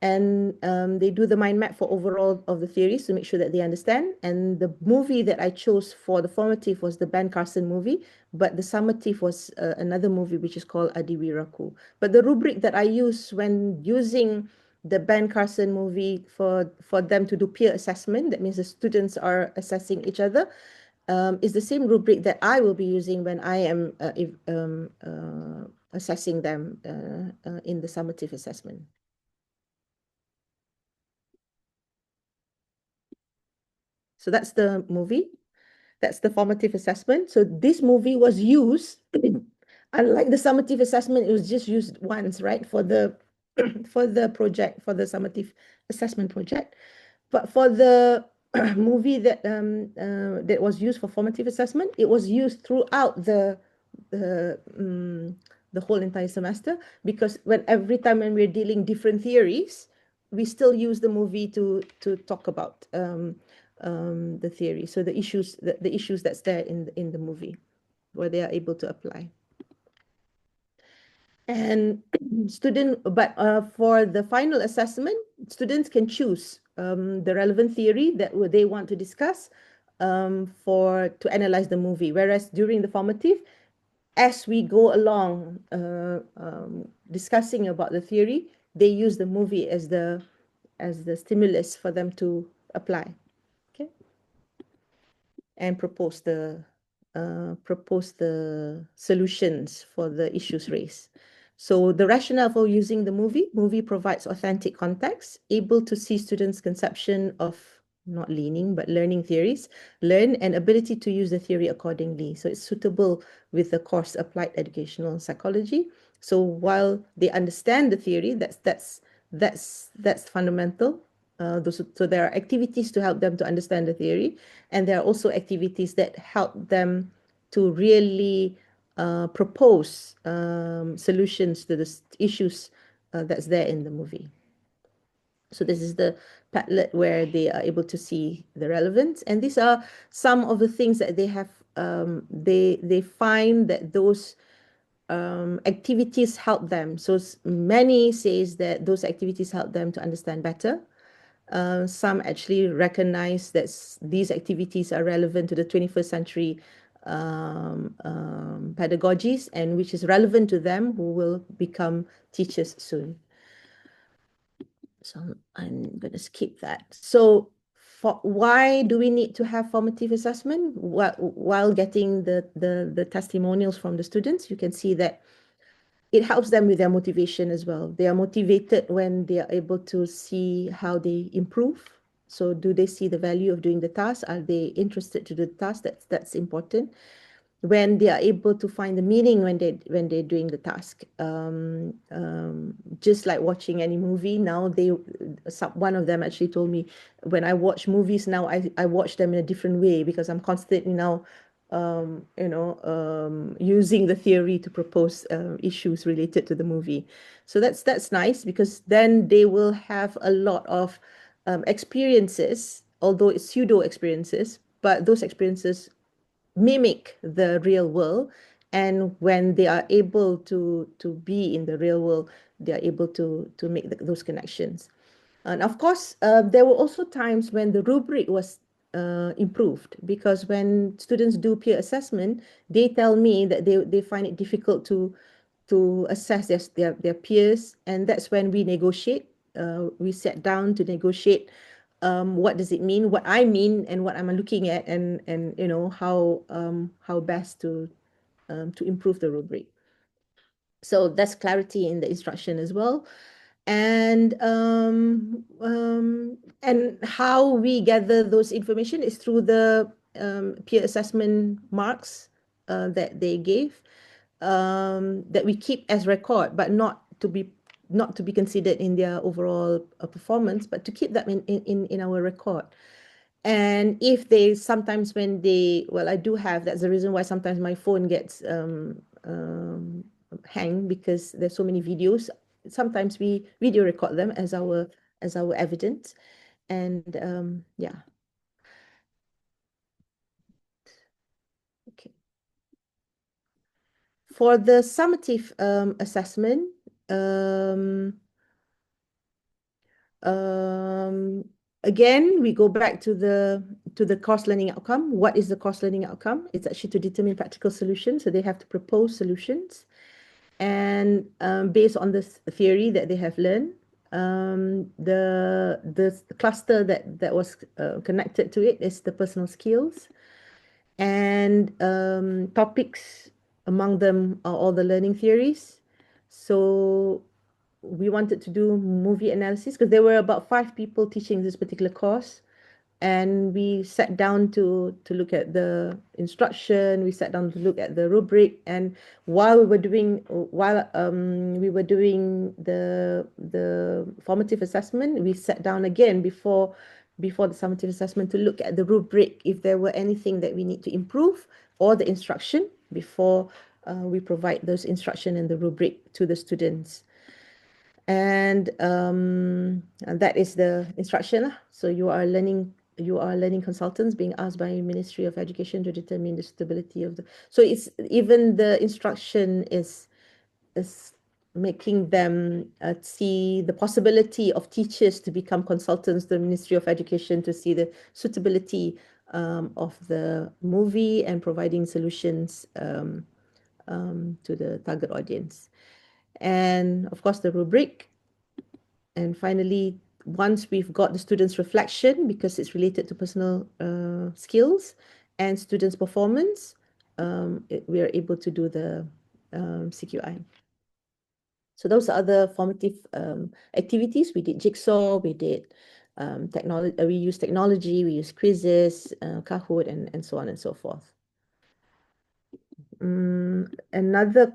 and they do the mind map for overall of the theories to make sure that they understand. And the movie that I chose for the formative was the Ben Carson movie, but the summative was another movie which is called Adiwiraku. But the rubric that I use when using the Ben Carson movie for them to do peer assessment, that means the students are assessing each other, is the same rubric that I will be using when I am assessing them in the summative assessment. So that's the movie. That's the formative assessment. So this movie was used, unlike the summative assessment, it was just used once, right? For the for the project, for the summative assessment project. But for the movie that was used for formative assessment, it was used throughout the the whole entire semester, because every time when we're dealing different theories, we still use the movie to talk about the theory. So the issues that's there in the movie, where they are able to apply. And for the final assessment, students can choose the relevant theory that they want to discuss to analyze the movie. Whereas during the formative, as we go along discussing about the theory, they use the movie as the stimulus for them to apply, okay, and propose the solutions for the issues raised. So the rationale for using the movie provides authentic context, able to see students' conception of not leaning, but learning theories, and ability to use the theory accordingly. So it's suitable with the course Applied Educational Psychology. So while they understand the theory, that's fundamental. So there are activities to help them to understand the theory, and there are also activities that help them to really propose solutions to the issues that's there in the movie. So this is the Padlet where they are able to see the relevance, and these are some of the things that they have. They find that those activities help them. So many says that those activities help them to understand better. Some actually recognize that these activities are relevant to the 21st century pedagogies, and which is relevant to them who will become teachers soon. So I'm going to skip that. So why do we need to have formative assessment while getting the testimonials from the students? You can see that it helps them with their motivation as well. They are motivated when they are able to see how they improve. So do they see the value of doing the task? Are they interested to do the task? That's important. When they are able to find the meaning when they're doing the task, just like watching any movie now, one of them actually told me, when I watch movies now, I watch them in a different way, because I'm constantly now using the theory to propose issues related to the movie. So that's nice, because then they will have a lot of experiences, although it's pseudo experiences, but those experiences mimic the real world. And when they are able to be in the real world, they are able to make those connections. And of course, there were also times when the rubric was improved, because when students do peer assessment, they tell me that they find it difficult to assess their peers, and that's when we negotiate. We sat down to negotiate what does it mean, what I mean, and what I'm looking at, and how best to improve the rubric. So that's clarity in the instruction as well. And how we gather those information is through the peer assessment marks that they gave, that we keep as record, but not to be considered in their overall performance, but to keep that in our record. And if they sometimes when they, well, I do have, that's the reason why sometimes my phone gets hang, because there's so many videos. Sometimes we video record them as our evidence. And yeah. Okay. For the summative assessment, again, we go back to the course learning outcome. What is the course learning outcome? It's actually to determine practical solutions. So they have to propose solutions, and based on this theory that they have learned, the cluster that was connected to it is the personal skills, and topics among them are all the learning theories. So we wanted to do movie analysis, because there were about 5 people teaching this particular course, and we sat down to look at the instruction. We sat down to look at the rubric, and while we were doing the formative assessment, we sat down again before the summative assessment to look at the rubric, if there were anything that we need to improve, or the instruction before we provide those instruction and the rubric to the students. And that is the instruction lah. So you are learning consultants being asked by Ministry of Education to determine the suitability of the, so it's even the instruction is making them see the possibility of teachers to become consultants, the Ministry of Education to see the suitability of the movie and providing solutions to the target audience. And of course, the rubric. And finally, once we've got the students' reflection, because it's related to personal skills and students' performance, we are able to do the CQI. So those are the formative activities. We did jigsaw, we did technology, we use technology, we use quizzes, Kahoot, and so on and so forth. Another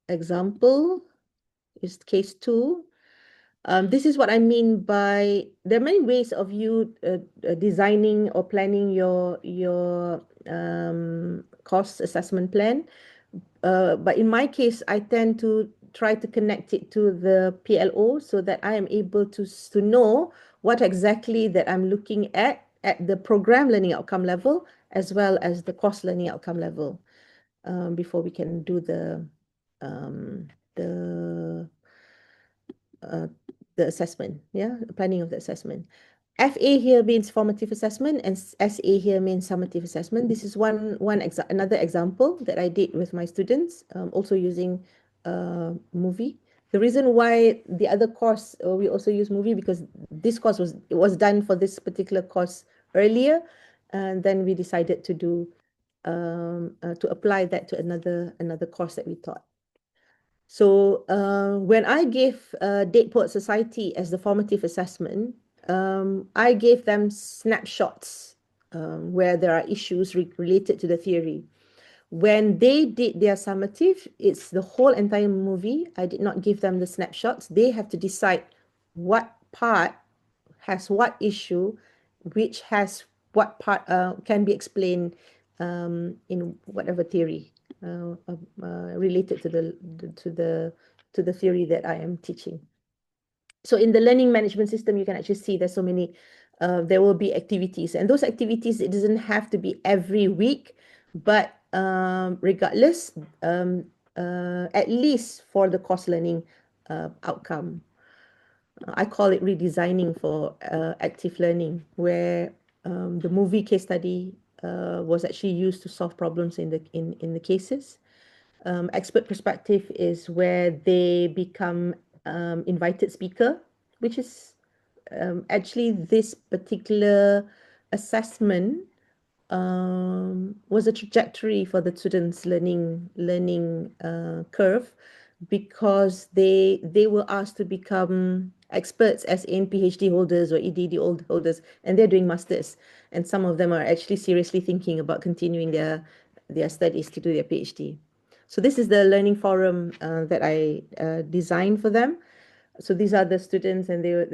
example is case 2. This is what I mean by, there are many ways of you designing or planning your cost assessment plan. But in my case, I tend to try to connect it to the PLO so that I am able to know what exactly that I'm looking at the program learning outcome level, as well as the course learning outcome level, before we can do the assessment, planning of the assessment. FA here means formative assessment, and SA here means summative assessment. This is another example that I did with my students, also using movie. The reason why the other course we also use movie, because this course was done for this particular course earlier, and then we decided to do to apply that to another course that we taught. So when I gave Date Poet Society as the formative assessment, I gave them snapshots where there are issues related to the theory. When they did their summative, it's the whole entire movie. I did not give them the snapshots. They have to decide what part has what issue, which has what part can be explained in whatever theory related to the theory that I am teaching. So in the learning management system, you can actually see there's so many, there will be activities, and those activities, it doesn't have to be every week, but regardless, at least for the course learning outcome. I call it redesigning for active learning, where the movie case study was actually used to solve problems in the cases. Expert perspective is where they become invited speaker, which is actually this particular assessment was a trajectory for the students' learning curve, because they were asked to become experts as in PhD holders or EDD holders, and they're doing masters, and some of them are actually seriously thinking about continuing their studies to do their PhD. So this is the learning forum that I designed for them. So these are the students, and they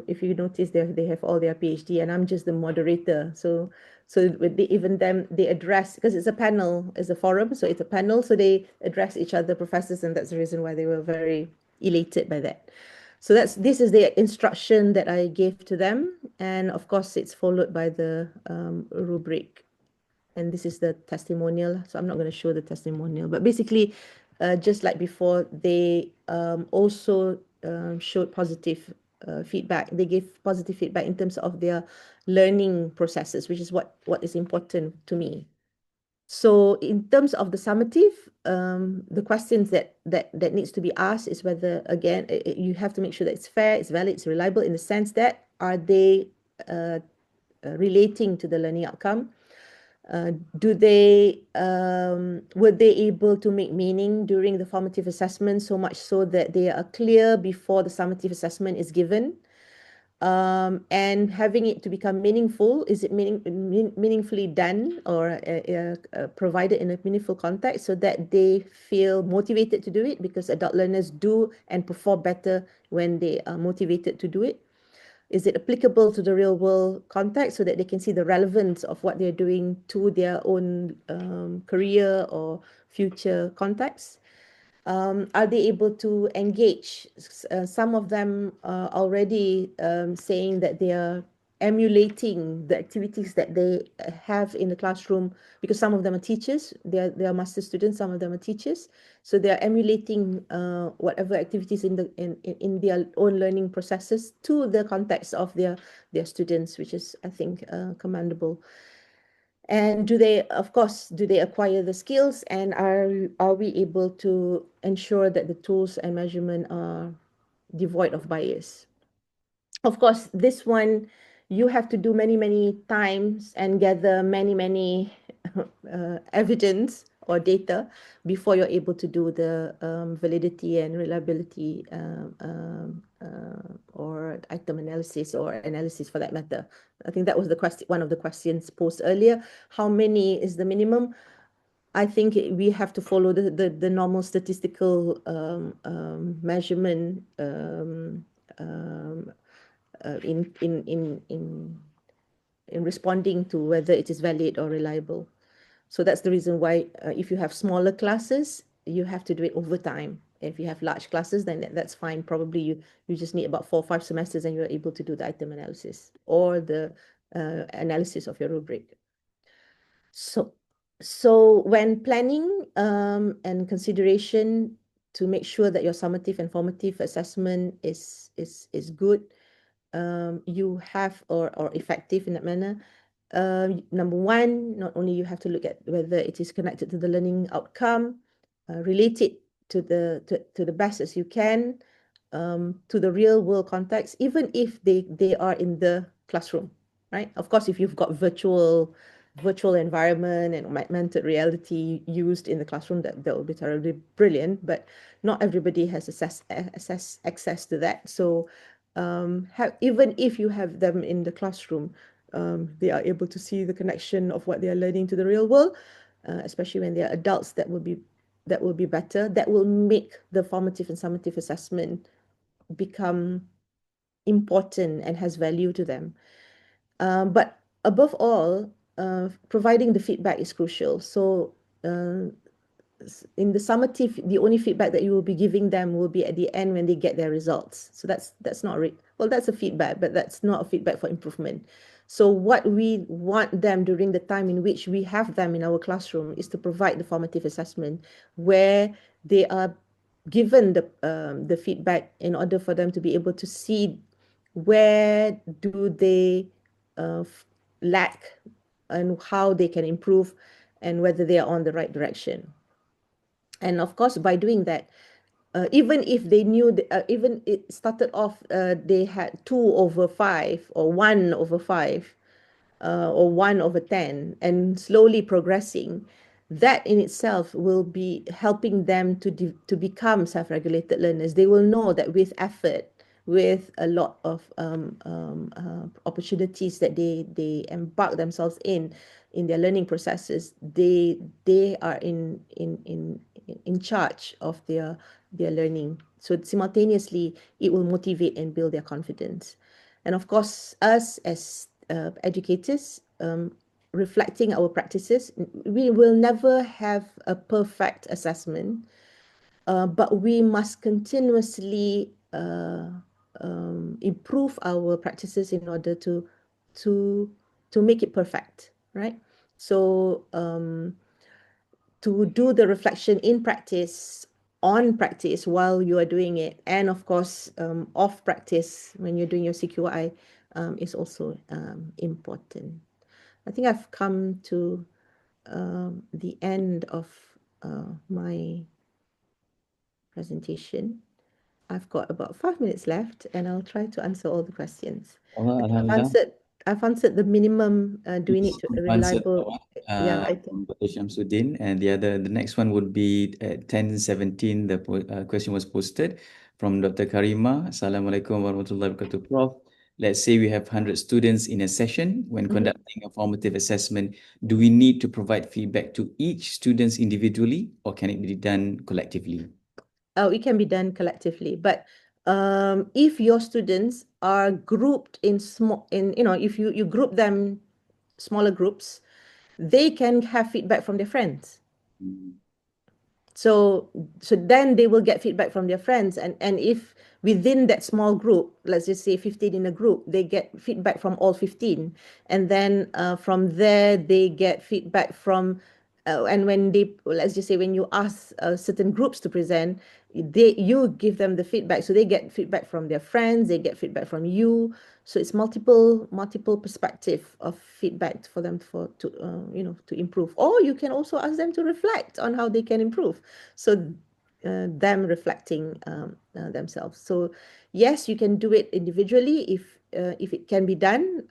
if you notice, they have all their PhD, and I'm just the moderator. So they address, because it's a panel, it's a forum, so it's a panel, so they address each other, professors, and that's the reason why they were very elated by that. So this is the instruction that I gave to them, and of course it's followed by the rubric. And this is the testimonial, so I'm not going to show the testimonial, but basically just like before, they also showed positive feedback. They gave positive feedback in terms of their learning processes, which is what is important to me. So in terms of the summative, the questions that needs to be asked is whether, again, you have to make sure that it's fair, it's valid, it's reliable, in the sense that are they relating to the learning outcome? Were they able to make meaning during the formative assessment, so much so that they are clear before the summative assessment is given? And having it to become meaningful, is it meaningfully done or provided in a meaningful context so that they feel motivated to do it, because adult learners do and perform better when they are motivated to do it. Is it applicable to the real world context so that they can see the relevance of what they're doing to their own career or future context? Are they able to engage? Some of them are already saying that they are emulating the activities that they have in the classroom, because some of them are teachers, they are master students, some of them are teachers. So they are emulating whatever activities in their own learning processes to the context of their students, which is, I think, commendable. And do they, of course, do they acquire the skills, and are we able to ensure that the tools and measurement are devoid of bias? Of course, this one you have to do many times and gather many evidence or data before you're able to do the validity and reliability or item analysis or analysis for that matter. I think that was the question, one of the questions posed earlier. How many is the minimum? I think we have to follow the normal statistical measurement in responding to whether it is valid or reliable. So that's the reason why if you have smaller classes, you have to do it over time. If you have large classes, then that's fine. Probably you just need about 4 or 5 semesters and you're able to do the item analysis or the analysis of your rubric. So when planning and consideration to make sure that your summative and formative assessment is good, you have or effective in that manner. Number one, not only you have to look at whether it is connected to the learning outcome, relate it to the best as you can, to the real world context, even if they are in the classroom, right? Of course, if you've got virtual environment and augmented reality used in the classroom, that will be terribly brilliant, but not everybody has access to that. So even if you have them in the classroom, they are able to see the connection of what they are learning to the real world, especially when they are adults. That will be better. That will make the formative and summative assessment become important and has value to them. But above all, providing the feedback is crucial. So in the summative, the only feedback that you will be giving them will be at the end when they get their results. So that's not well, that's a feedback, but that's not a feedback for improvement. So what we want them during the time in which we have them in our classroom is to provide the formative assessment where they are given the feedback in order for them to be able to see where do they lack and how they can improve and whether they are on the right direction. And of course, by doing that, even if they knew, even it started off, they had 2/5 or 1/5 or 1/10 and slowly progressing, that in itself will be helping them to become self-regulated learners. They will know that with effort, with a lot of opportunities that they embark themselves in their learning processes, they are in charge of their learning. So simultaneously, it will motivate and build their confidence. And of course, us as educators, reflecting our practices, we will never have a perfect assessment, but we must continuously improve our practices in order to make it perfect, right? So to do the reflection in practice, on practice while you are doing it, and of course off practice when you're doing your CQI is also important. I think I've come to the end of my presentation. I've got about 5 minutes left, and I'll try to answer all the questions. I think Alhamdulillah. I've answered the minimum. Do we need to You've answered that reliable? one, Yeah, I think. from Dr. Shamsuddin, and the next one would be at 10:17. The question was posted from Dr. Karima. Assalamualaikum warahmatullahi wabarakatuh, Prof. let's say we have 100 students in a session when conducting a formative assessment, do we need to provide feedback to each student individually, or can it be done collectively? It can be done collectively, but if your students are grouped in if you group them smaller groups, they can have feedback from their friends. Mm. So then they will get feedback from their friends, and if within that small group, let's just say 15 in a group, they get feedback from all 15, and then from there they get feedback from and when they, let's just say, when you ask certain groups to present, you give them the feedback, so they get feedback from their friends, they get feedback from you. So it's multiple perspective of feedback for them to improve. Or you can also ask them to reflect on how they can improve. So them reflecting themselves. So yes, you can do it individually if it can be done,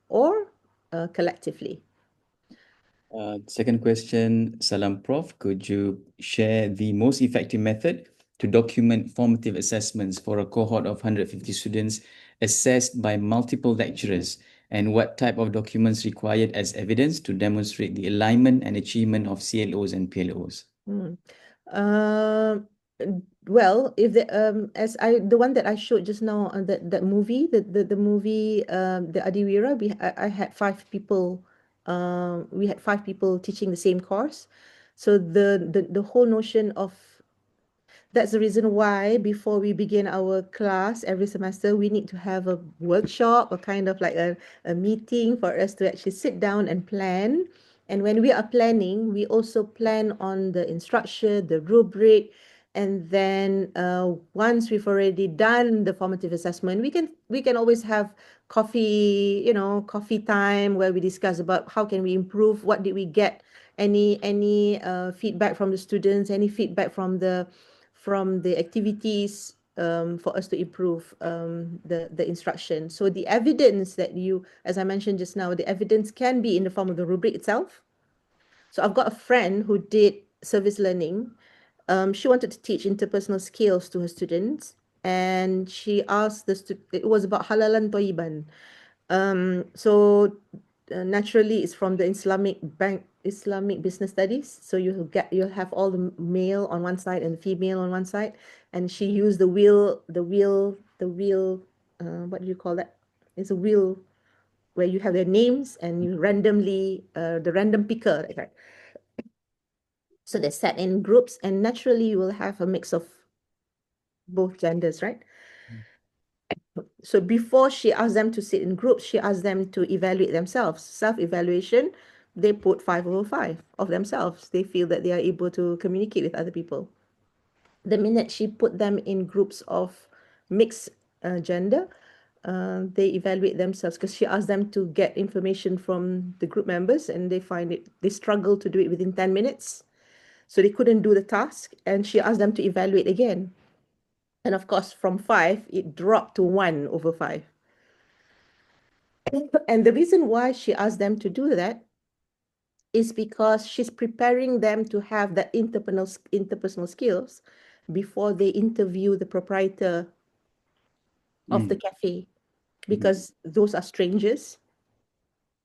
or collectively. Second question, Salam Prof, could you share the most effective method to document formative assessments for a cohort of 150 students assessed by multiple lecturers, and what type of documents required as evidence to demonstrate the alignment and achievement of CLOs and PLOs? Um, well, if the one that I showed just now, that movie, the movie, the Adiwira, I had five people. We had five people teaching the same course. So the whole notion of, that's the reason why before we begin our class every semester, we need to have a workshop, or kind of like a meeting for us to actually sit down and plan. And when we are planning, we also plan on the instruction, the rubric, and then once we've already done the formative assessment, we can always have coffee time, where we discuss about how can we improve, what did we get, any feedback from the students, any feedback from the activities, for us to improve the instruction. So the evidence that as I mentioned just now, the evidence can be in the form of the rubric itself. So I've got a friend who did service learning. She wanted to teach interpersonal skills to her students, and she asked it was about halalan toyiban. So naturally, it's from the Islamic business studies. So you'll have all the male on one side and the female on one side, and she used the wheel. What do you call that? It's a wheel where you have their names and you randomly the random picker, right? So they're set in groups, and naturally you will have a mix of both genders, right? So before she asked them to sit in groups, she asked them to evaluate themselves. Self-evaluation, they put 5/5 of themselves. They feel that they are able to communicate with other people. The minute she put them in groups of mixed gender, they evaluate themselves, because she asked them to get information from the group members, and they struggle to do it within 10 minutes. So they couldn't do the task, and she asked them to evaluate again. And of course, from 5, it dropped to 1/5. And the reason why she asked them to do that is because she's preparing them to have the interpersonal skills before they interview the proprietor of the cafe, because those are strangers.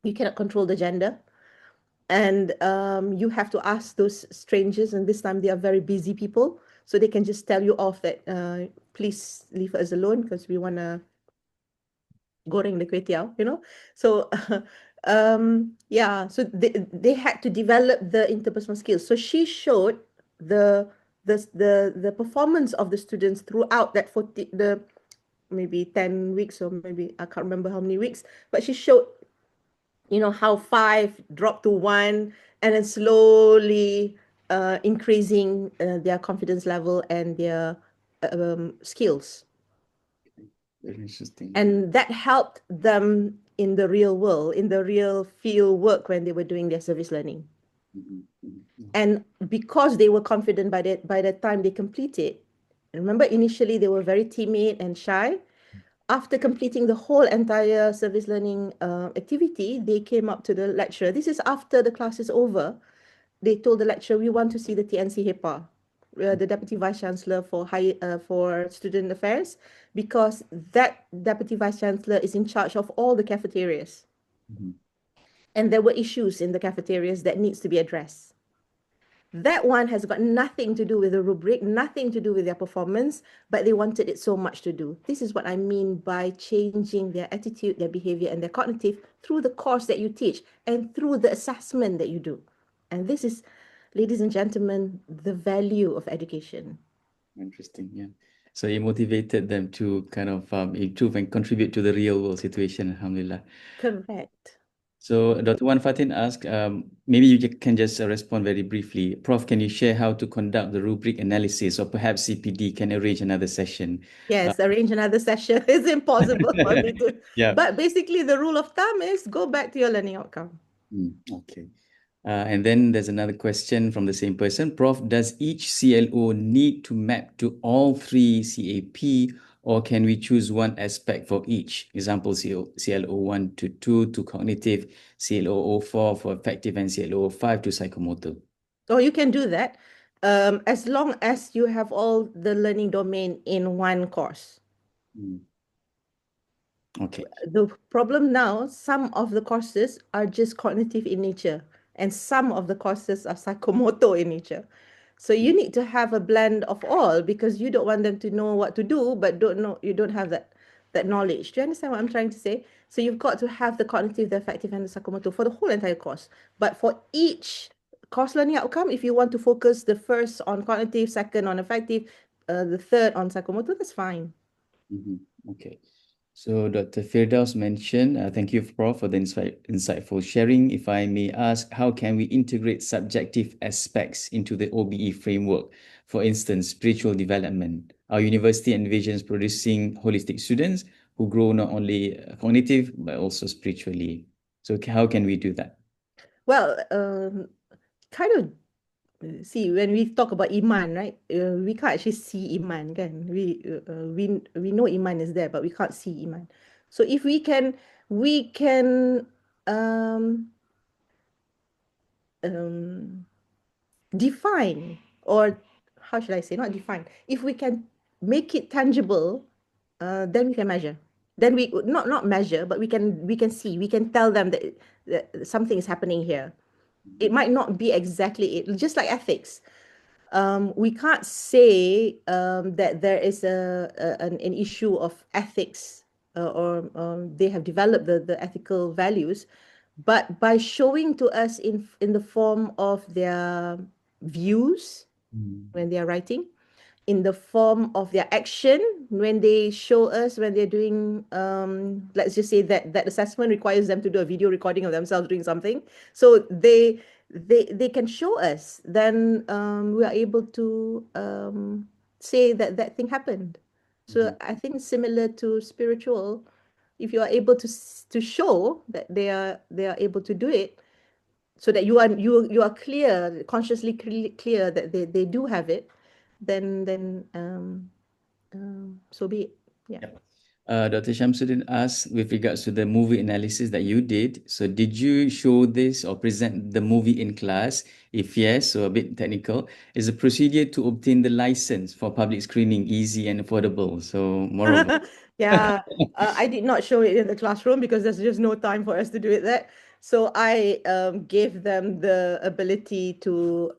You cannot control the gender. And you have to ask those strangers, and this time they are very busy people, so they can just tell you off that please leave us alone because we want to goreng the kway teow. So yeah, so they had to develop the interpersonal skills. So she showed the the performance of the students throughout that 40 the maybe 10 weeks, or maybe I can't remember how many weeks, but she showed how 5 dropped to 1, and then slowly increasing their confidence level and their skills. Very interesting. And that helped them in the real world, in the real field work, when they were doing their service learning. And because they were confident by the time they completed, remember initially they were very timid and shy. After completing the whole entire service learning activity, they came up to the lecturer. This is after the class is over. They told the lecturer, we want to see the TNC HEPA. the Deputy Vice Chancellor for Student Affairs, because that Deputy Vice Chancellor is in charge of all the cafeterias. Mhm. And there were issues in the cafeterias that needs to be addressed. That one has got nothing to do with the rubric, nothing to do with their performance, but they wanted it so much to do. This is what I mean by changing their attitude, their behavior, and their cognitive through the course that you teach and through the assessment that you do. And this is, ladies and gentlemen, the value of education. Interesting, yeah. So it motivated them to kind of improve and contribute to the real world situation, alhamdulillah. Correct. So Dr. Wan Fatin asked, maybe you can just respond very briefly. Prof, can you share how to conduct the rubric analysis, or perhaps CPD can arrange another session? Yes, arrange another session. It's impossible for me to. Yeah. But basically, the rule of thumb is go back to your learning outcome. Okay. And then there's another question from the same person. Prof, does each CLO need to map to all three CAP, or can we choose one aspect for each? Example, CLO 1 to 2 to cognitive, CLO 4 for affective, and CLO 5 to psychomotor. Oh, you can do that as long as you have all the learning domain in one course. Okay. The problem now, some of the courses are just cognitive in nature, and some of the courses are psychomotor in nature. So you need to have a blend of all, because you don't want them to know what to do, but you don't have that knowledge. Do you understand what I'm trying to say? So you've got to have the cognitive, the affective, and the psychomotor for the whole entire course. But for each course learning outcome, if you want to focus the first on cognitive, second on affective, the third on psychomotor, that's fine. Okay. So Dr. Firdaus mentioned, thank you, Prof, for the insightful sharing. If I may ask, how can we integrate subjective aspects into the OBE framework? For instance, spiritual development. Our university envisions producing holistic students who grow not only cognitive, but also spiritually. So how can we do that? Well, kind of see, when we talk about iman, right? We can't actually see iman, kan? We know iman is there, but we can't see iman. So if we can um, um, define, or how should I say, not define. If we can make it tangible, then we can measure. Then we not measure, but we can see. We can tell them that something is happening here. It might not be exactly it, just like ethics. We can't say that there is an issue of ethics, or they have developed the ethical values, but by showing to us in the form of their views when they are writing, in the form of their action when they show us when they're doing, let's just say that assessment requires them to do a video recording of themselves doing something, so they can show us, then we are able to say that thing happened. So I think similar to spiritual, if you are able to show that they are able to do it, so that you are clear, consciously clear that they do have it, then so be it. Yeah. Yep. Dr. Shamsuddin asked with regards to the movie analysis that you did. So did you show this or present the movie in class? If yes, so a bit technical, is the procedure to obtain the license for public screening easy and affordable? So moreover. Yeah, I did not show it in the classroom because there's just no time for us to do it there. So I gave them the ability to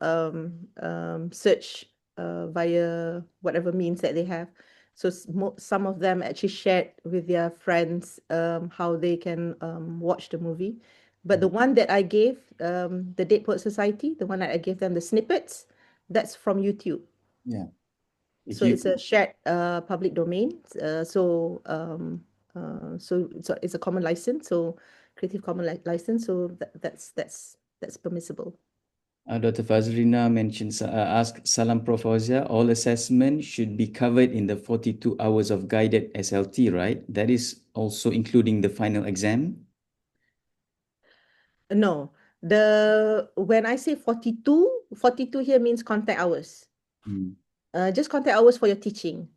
search via whatever means that they have. So some of them actually shared with their friends how they can watch the movie. But the one that I gave, the Dead Poet Society, the one that I gave them the snippets, that's from YouTube. Yeah. If So you it's a shared public domain. So it's a common license. So Creative Commons license. So that's permissible. Dr. Fazrina mentions, asked Salam Prof. Fauziah, all assessment should be covered in the 42 hours of guided SLT, right? That is also including the final exam? No, when I say 42 here means contact hours. Just contact hours for your teaching.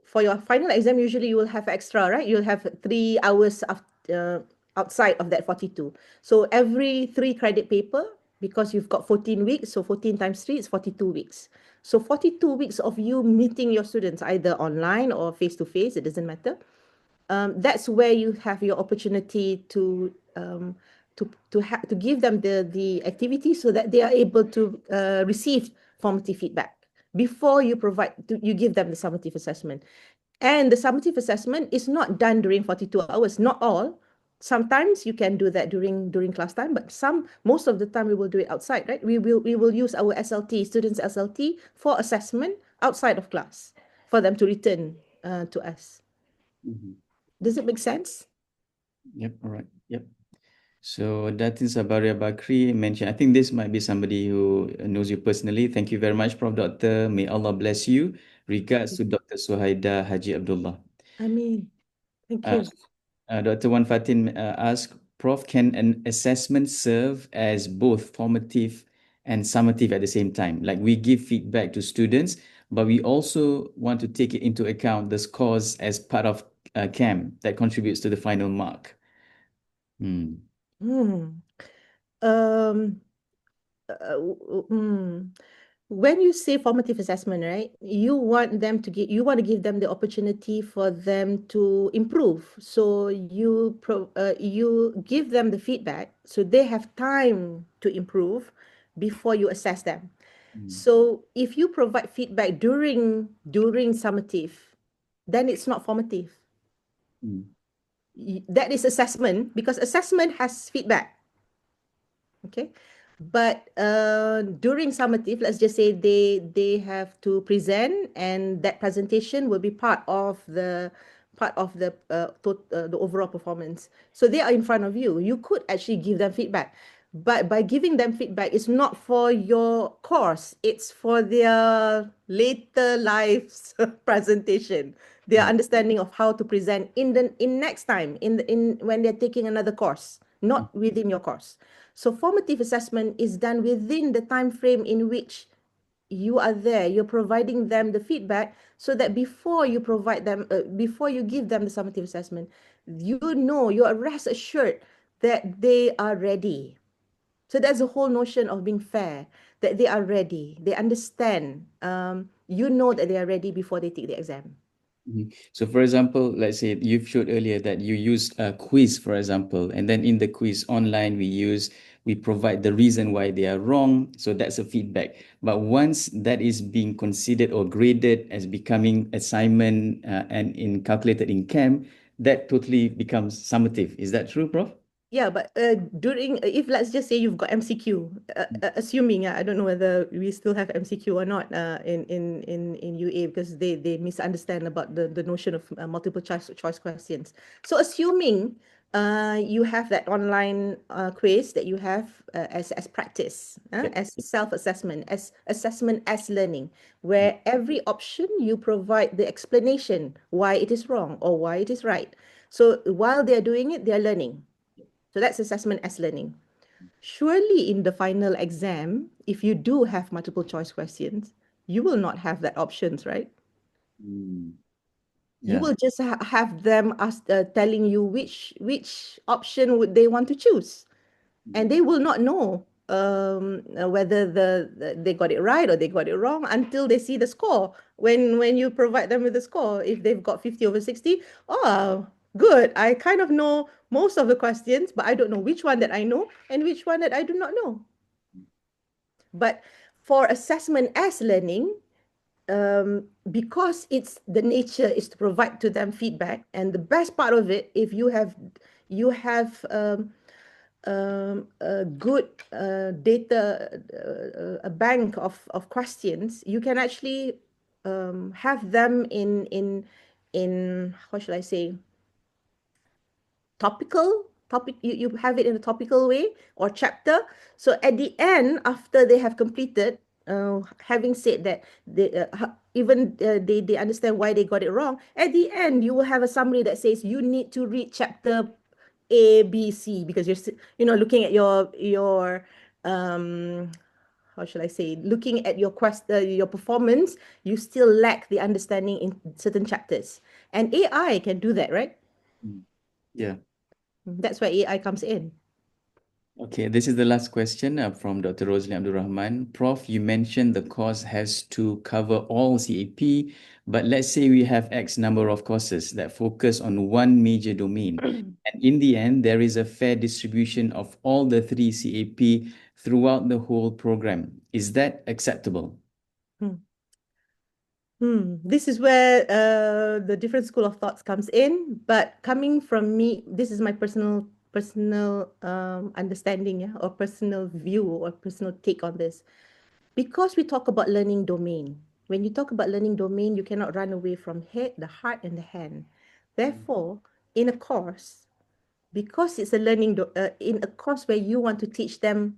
For your final exam, usually you will have extra, right? You'll have 3 hours outside of that 42. So every 3 credit paper, because you've got 14 weeks, so 14 times 3 is 42 weeks. So 42 weeks of you meeting your students either online or face to face, it doesn't matter. That's where you have your opportunity to give them the activity so that they are able to receive formative feedback before you give them the summative assessment. And the summative assessment is not done during 42 hours, not all. Sometimes you can do that during class time, but most of the time we will do it outside, right? We will use our SLT, students SLT, for assessment outside of class for them to return to us. Mhm. Does it make sense? Yep, all right. Yep. So Datin Sabaria Bakri mentioned, I think this might be somebody who knows you personally. Thank you very much, Prof. Doctor. May Allah bless you. Regards to Dr. Suhaida Haji Abdullah. I mean, thank Uh, you. Dr. Wan Fatin asked, Prof, can an assessment serve as both formative and summative at the same time? Like we give feedback to students, but we also want to take it into account the scores as part of CAM that contributes to the final mark. Hmm. Hmm. Um, When you say formative assessment, right, you want to give them the opportunity for them to improve. So you give them the feedback so they have time to improve before you assess them. Hmm. So if you provide feedback during summative, then it's not formative. Hmm. That is assessment, because assessment has feedback. Okay, but during summative, let's just say they have to present, and that presentation will be part of the overall performance. So they are in front of you. You could actually give them feedback, but by giving them feedback, it's not for your course. It's for their later lives presentation. Their understanding of how to present in next time in when they're taking another course, not within your course. So formative assessment is done within the time frame in which you are there. You're providing them the feedback so that before you give them the summative assessment, you are rest assured that they are ready. So that's the whole notion of being fair, that they are ready. They understand. That they are ready before they take the exam. Mhm. So, for example, let's say you've showed earlier that you used a quiz, for example, and then in the quiz online, we provide the reason why they are wrong. So that's a feedback. But once that is being considered or graded as becoming assignment and in calculated in CAM, that totally becomes summative. Is that true, Prof? Yeah, but if let's just say you've got MCQ, assuming, I don't know whether we still have MCQ or not in UA, because they misunderstand about the notion of multiple choice questions. So assuming you have that online quiz that you have as practice, Yep. as self-assessment, as assessment as learning, where every option you provide the explanation why it is wrong or why it is right. So while they're doing it, they're learning. So that's assessment as learning. Surely in the final exam, if you do have multiple choice questions, you will not have that options, right? Mm. You Yeah. will just have them telling you which option would they want to choose, and they will not know whether they got it right or they got it wrong until they see the score. When you provide them with the score, if they've got 50 over 60, oh, good. I kind of know most of the questions, but I don't know which one that I know and which one that I do not know. But for assessment as learning, because it's the nature is to provide to them feedback, and the best part of it, if you have a good data, a bank of questions, you can actually have them in how should I say, you have it in a topical way or chapter. So at the end, after they have completed, having said that they understand why they got it wrong, at the end you will have a summary that says you need to read chapter A, B, C, because looking at your how should I say, looking at your performance, you still lack the understanding in certain chapters, and AI can do that, right? Mm. Yeah. That's where AI comes in. Okay, this is the last question from Dr. Rosalie Abdul Rahman. Prof, you mentioned the course has to cover all CAP, but let's say we have X number of courses that focus on one major domain. And in the end, there is a fair distribution of all the three CAP throughout the whole program. Is that acceptable? This is where the different school of thoughts comes in. But coming from me, this is my personal understanding, yeah, or personal view or personal take on this. Because we talk about learning domain. When you talk about learning domain, you cannot run away from head, the heart, and the hand. Therefore, in a course, because it's a in a course where you want to teach them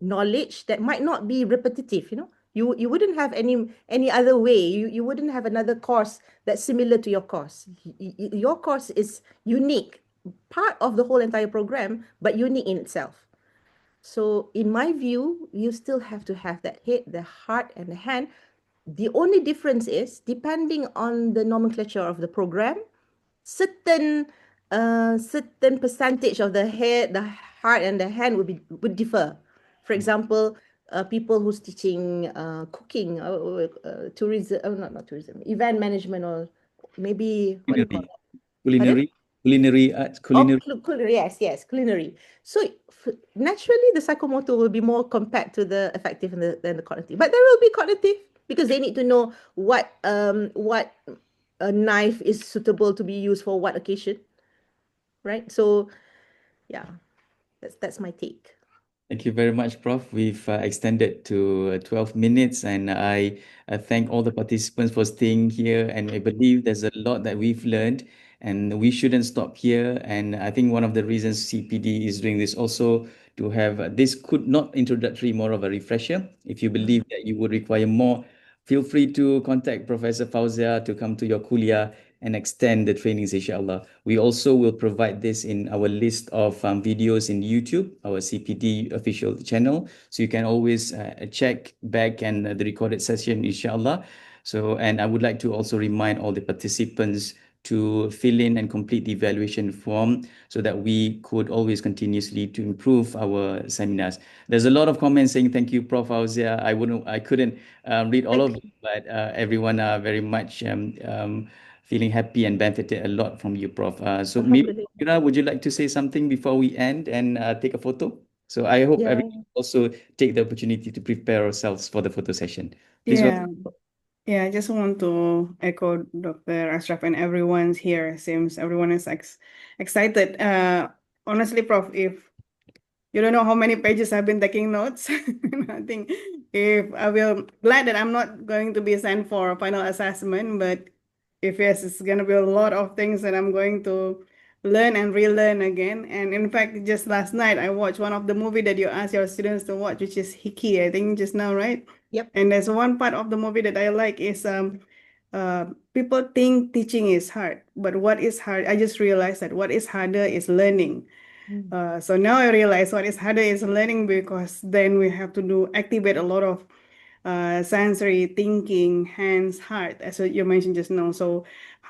knowledge that might not be repetitive, you wouldn't have any other way. You wouldn't have another course that's similar to your course. Your course is unique, part of the whole entire program, but unique in itself. So in my view, you still have to have that head, the heart, and the hand. The only difference is depending on the nomenclature of the program, certain certain percentage of the head, the heart, and the hand would differ. For example, people who's teaching cooking, tourism, not tourism, event management, or maybe what do you call Culinary, that? Pardon? culinary arts, Oh, culinary. culinary, yes, culinary. So naturally, the psychomotor will be more compared to the affective and the cognitive. But there will be cognitive because they need to know what a knife is suitable to be used for what occasion, right? So yeah, that's my take. Thank you very much, Prof. We've extended to 12 minutes, and I thank all the participants for staying here. And I believe there's a lot that we've learned, and we shouldn't stop here. And I think one of the reasons CPD is doing this also to have this could not introductory, more of a refresher. If you believe that you would require more, feel free to contact Professor Fauziah to come to your kuliah and extend the trainings, inshallah. We also will provide this in our list of videos in YouTube, our CPD official channel. So you can always check back and the recorded session, inshallah. So, and I would like to also remind all the participants to fill in and complete the evaluation form so that we could always continuously to improve our seminars. There's a lot of comments saying thank you, Prof. Fauziah. I couldn't read all of Thank it, but everyone are very much feeling happy and benefited a lot from you, Prof. So maybe, Alhamdulillah. Mira, would you like to say something before we end and take a photo? So I hope Yeah. everyone also take the opportunity to prepare ourselves for the photo session. Please Yeah, welcome. yeah, I just want to echo Dr. Ashraf and everyone's here. Seems everyone is excited. Honestly, Prof, if you don't know how many pages I've been taking notes. I think if I will glad that I'm not going to be sent for a final assessment, but if yes, it's gonna be a lot of things that I'm going to learn and relearn again. And in fact, just last night I watched one of the movie that you asked your students to watch, which is Hiki, I think just now, right? Yep. And there's one part of the movie that I like is people think teaching is hard, but what is hard? I just realized that what is harder is learning. Mm. So now I realize what is harder is learning because then we have to do activate a lot of sensory thinking, hands, heart, as what you mentioned just now. So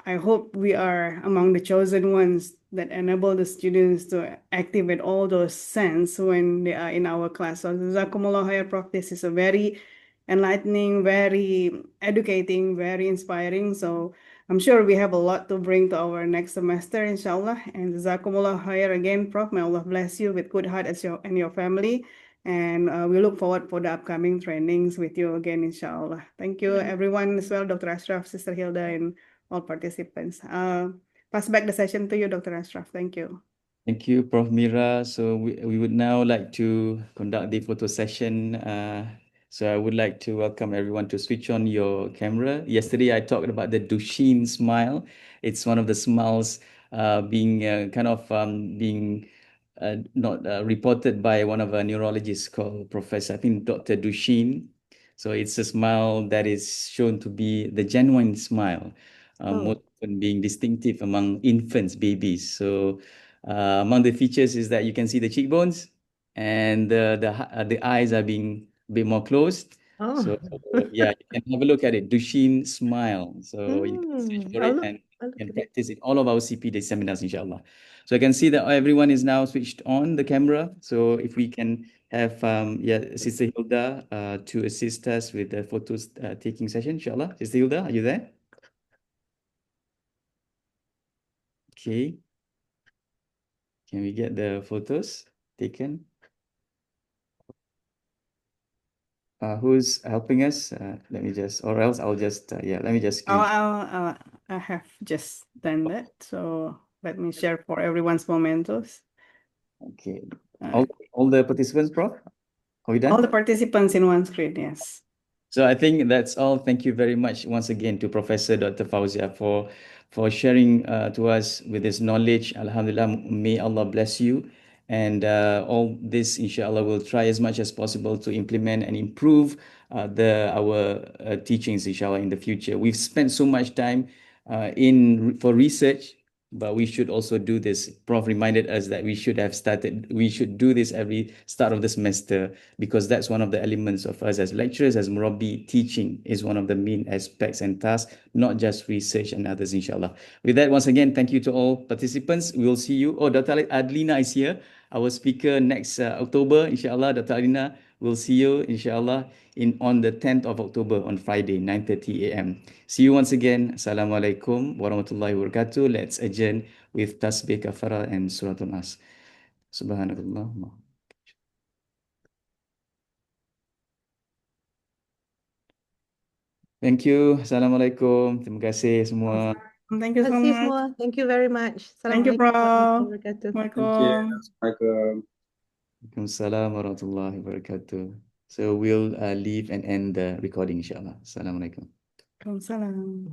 I hope we are among the chosen ones that enable the students to activate all those sense when they are in our class. So Jazakumullah khair, Prof. This is a very enlightening, very educating, very inspiring. So I'm sure we have a lot to bring to our next semester, inshallah. And Jazakumullah khair again, Prof. May Allah bless you with good heart as your and your family. And we look forward for the upcoming trainings with you again, inshallah. Thank you, Yeah. everyone as well, Dr. Ashraf, Sister Hilda, and all participants. Pass back the session to you, Dr. Ashraf. Thank you. Thank you, Prof. Mira. So we would now like to conduct the photo session. So I would like to welcome everyone to switch on your camera. Yesterday, I talked about the Duchenne smile. It's one of the smiles being being not reported by one of our neurologists called Professor, I think Dr. Duchenne. So it's a smile that is shown to be the genuine smile, most Oh. often being distinctive among infants, babies. So among the features is that you can see the cheekbones and the eyes are being a bit more closed. Oh. So yeah, you can have a look at it. Duchenne smile. So you can search for I'll it look. and look and at it. practice in all of our CPD seminars, inshallah. So I can see that everyone is now switched on the camera. So if we can have Sister Hilda to assist us with the photos taking session, inshallah. Sister Hilda, are you there? Okay. Can we get the photos taken? Who's helping us? Let me just, or else I'll just, let me just screen. I have just done that. So let me share for everyone's mementos. Okay. Uh, All the participants, Prof? Are we done? all the participants in one screen, yes. So I think that's all. Thank you very much once again to Professor Dr. Fauziah for sharing to us with this knowledge. Alhamdulillah, may Allah bless you. And all this, inshallah, we'll try as much as possible to implement and improve our teachings, inshallah, in the future. We've spent so much time for research, but we should also do this. Prof reminded us that we should do this every start of the semester, because that's one of the elements of us as lecturers, as Murabbi. Teaching is one of the main aspects and tasks, not just research and others, inshallah. With that, once again, thank you to all participants. We will see you. Oh, Dr. Adlina is here, our speaker next October, inshallah. Dr. Adlina, we'll see you, inshallah, on the 10th of October on Friday, 9:30 a.m. See you once again. Assalamualaikum warahmatullahi wabarakatuh. Let's adjourn with tasbih kafara and suratul nas. Subhanallah. Thank you. Assalamualaikum. Terima kasih semua. Thank you so Terima kasih much. semua. Thank you very much. Thank you, Assalamualaikum warahmatullahi Prof. wabarakatuh. Waalaikumsalam. Waalaikumsalam warahmatullahi wabarakatuh. So we'll leave and end the recording, inshallah. Assalamualaikum. Waalaikumsalam.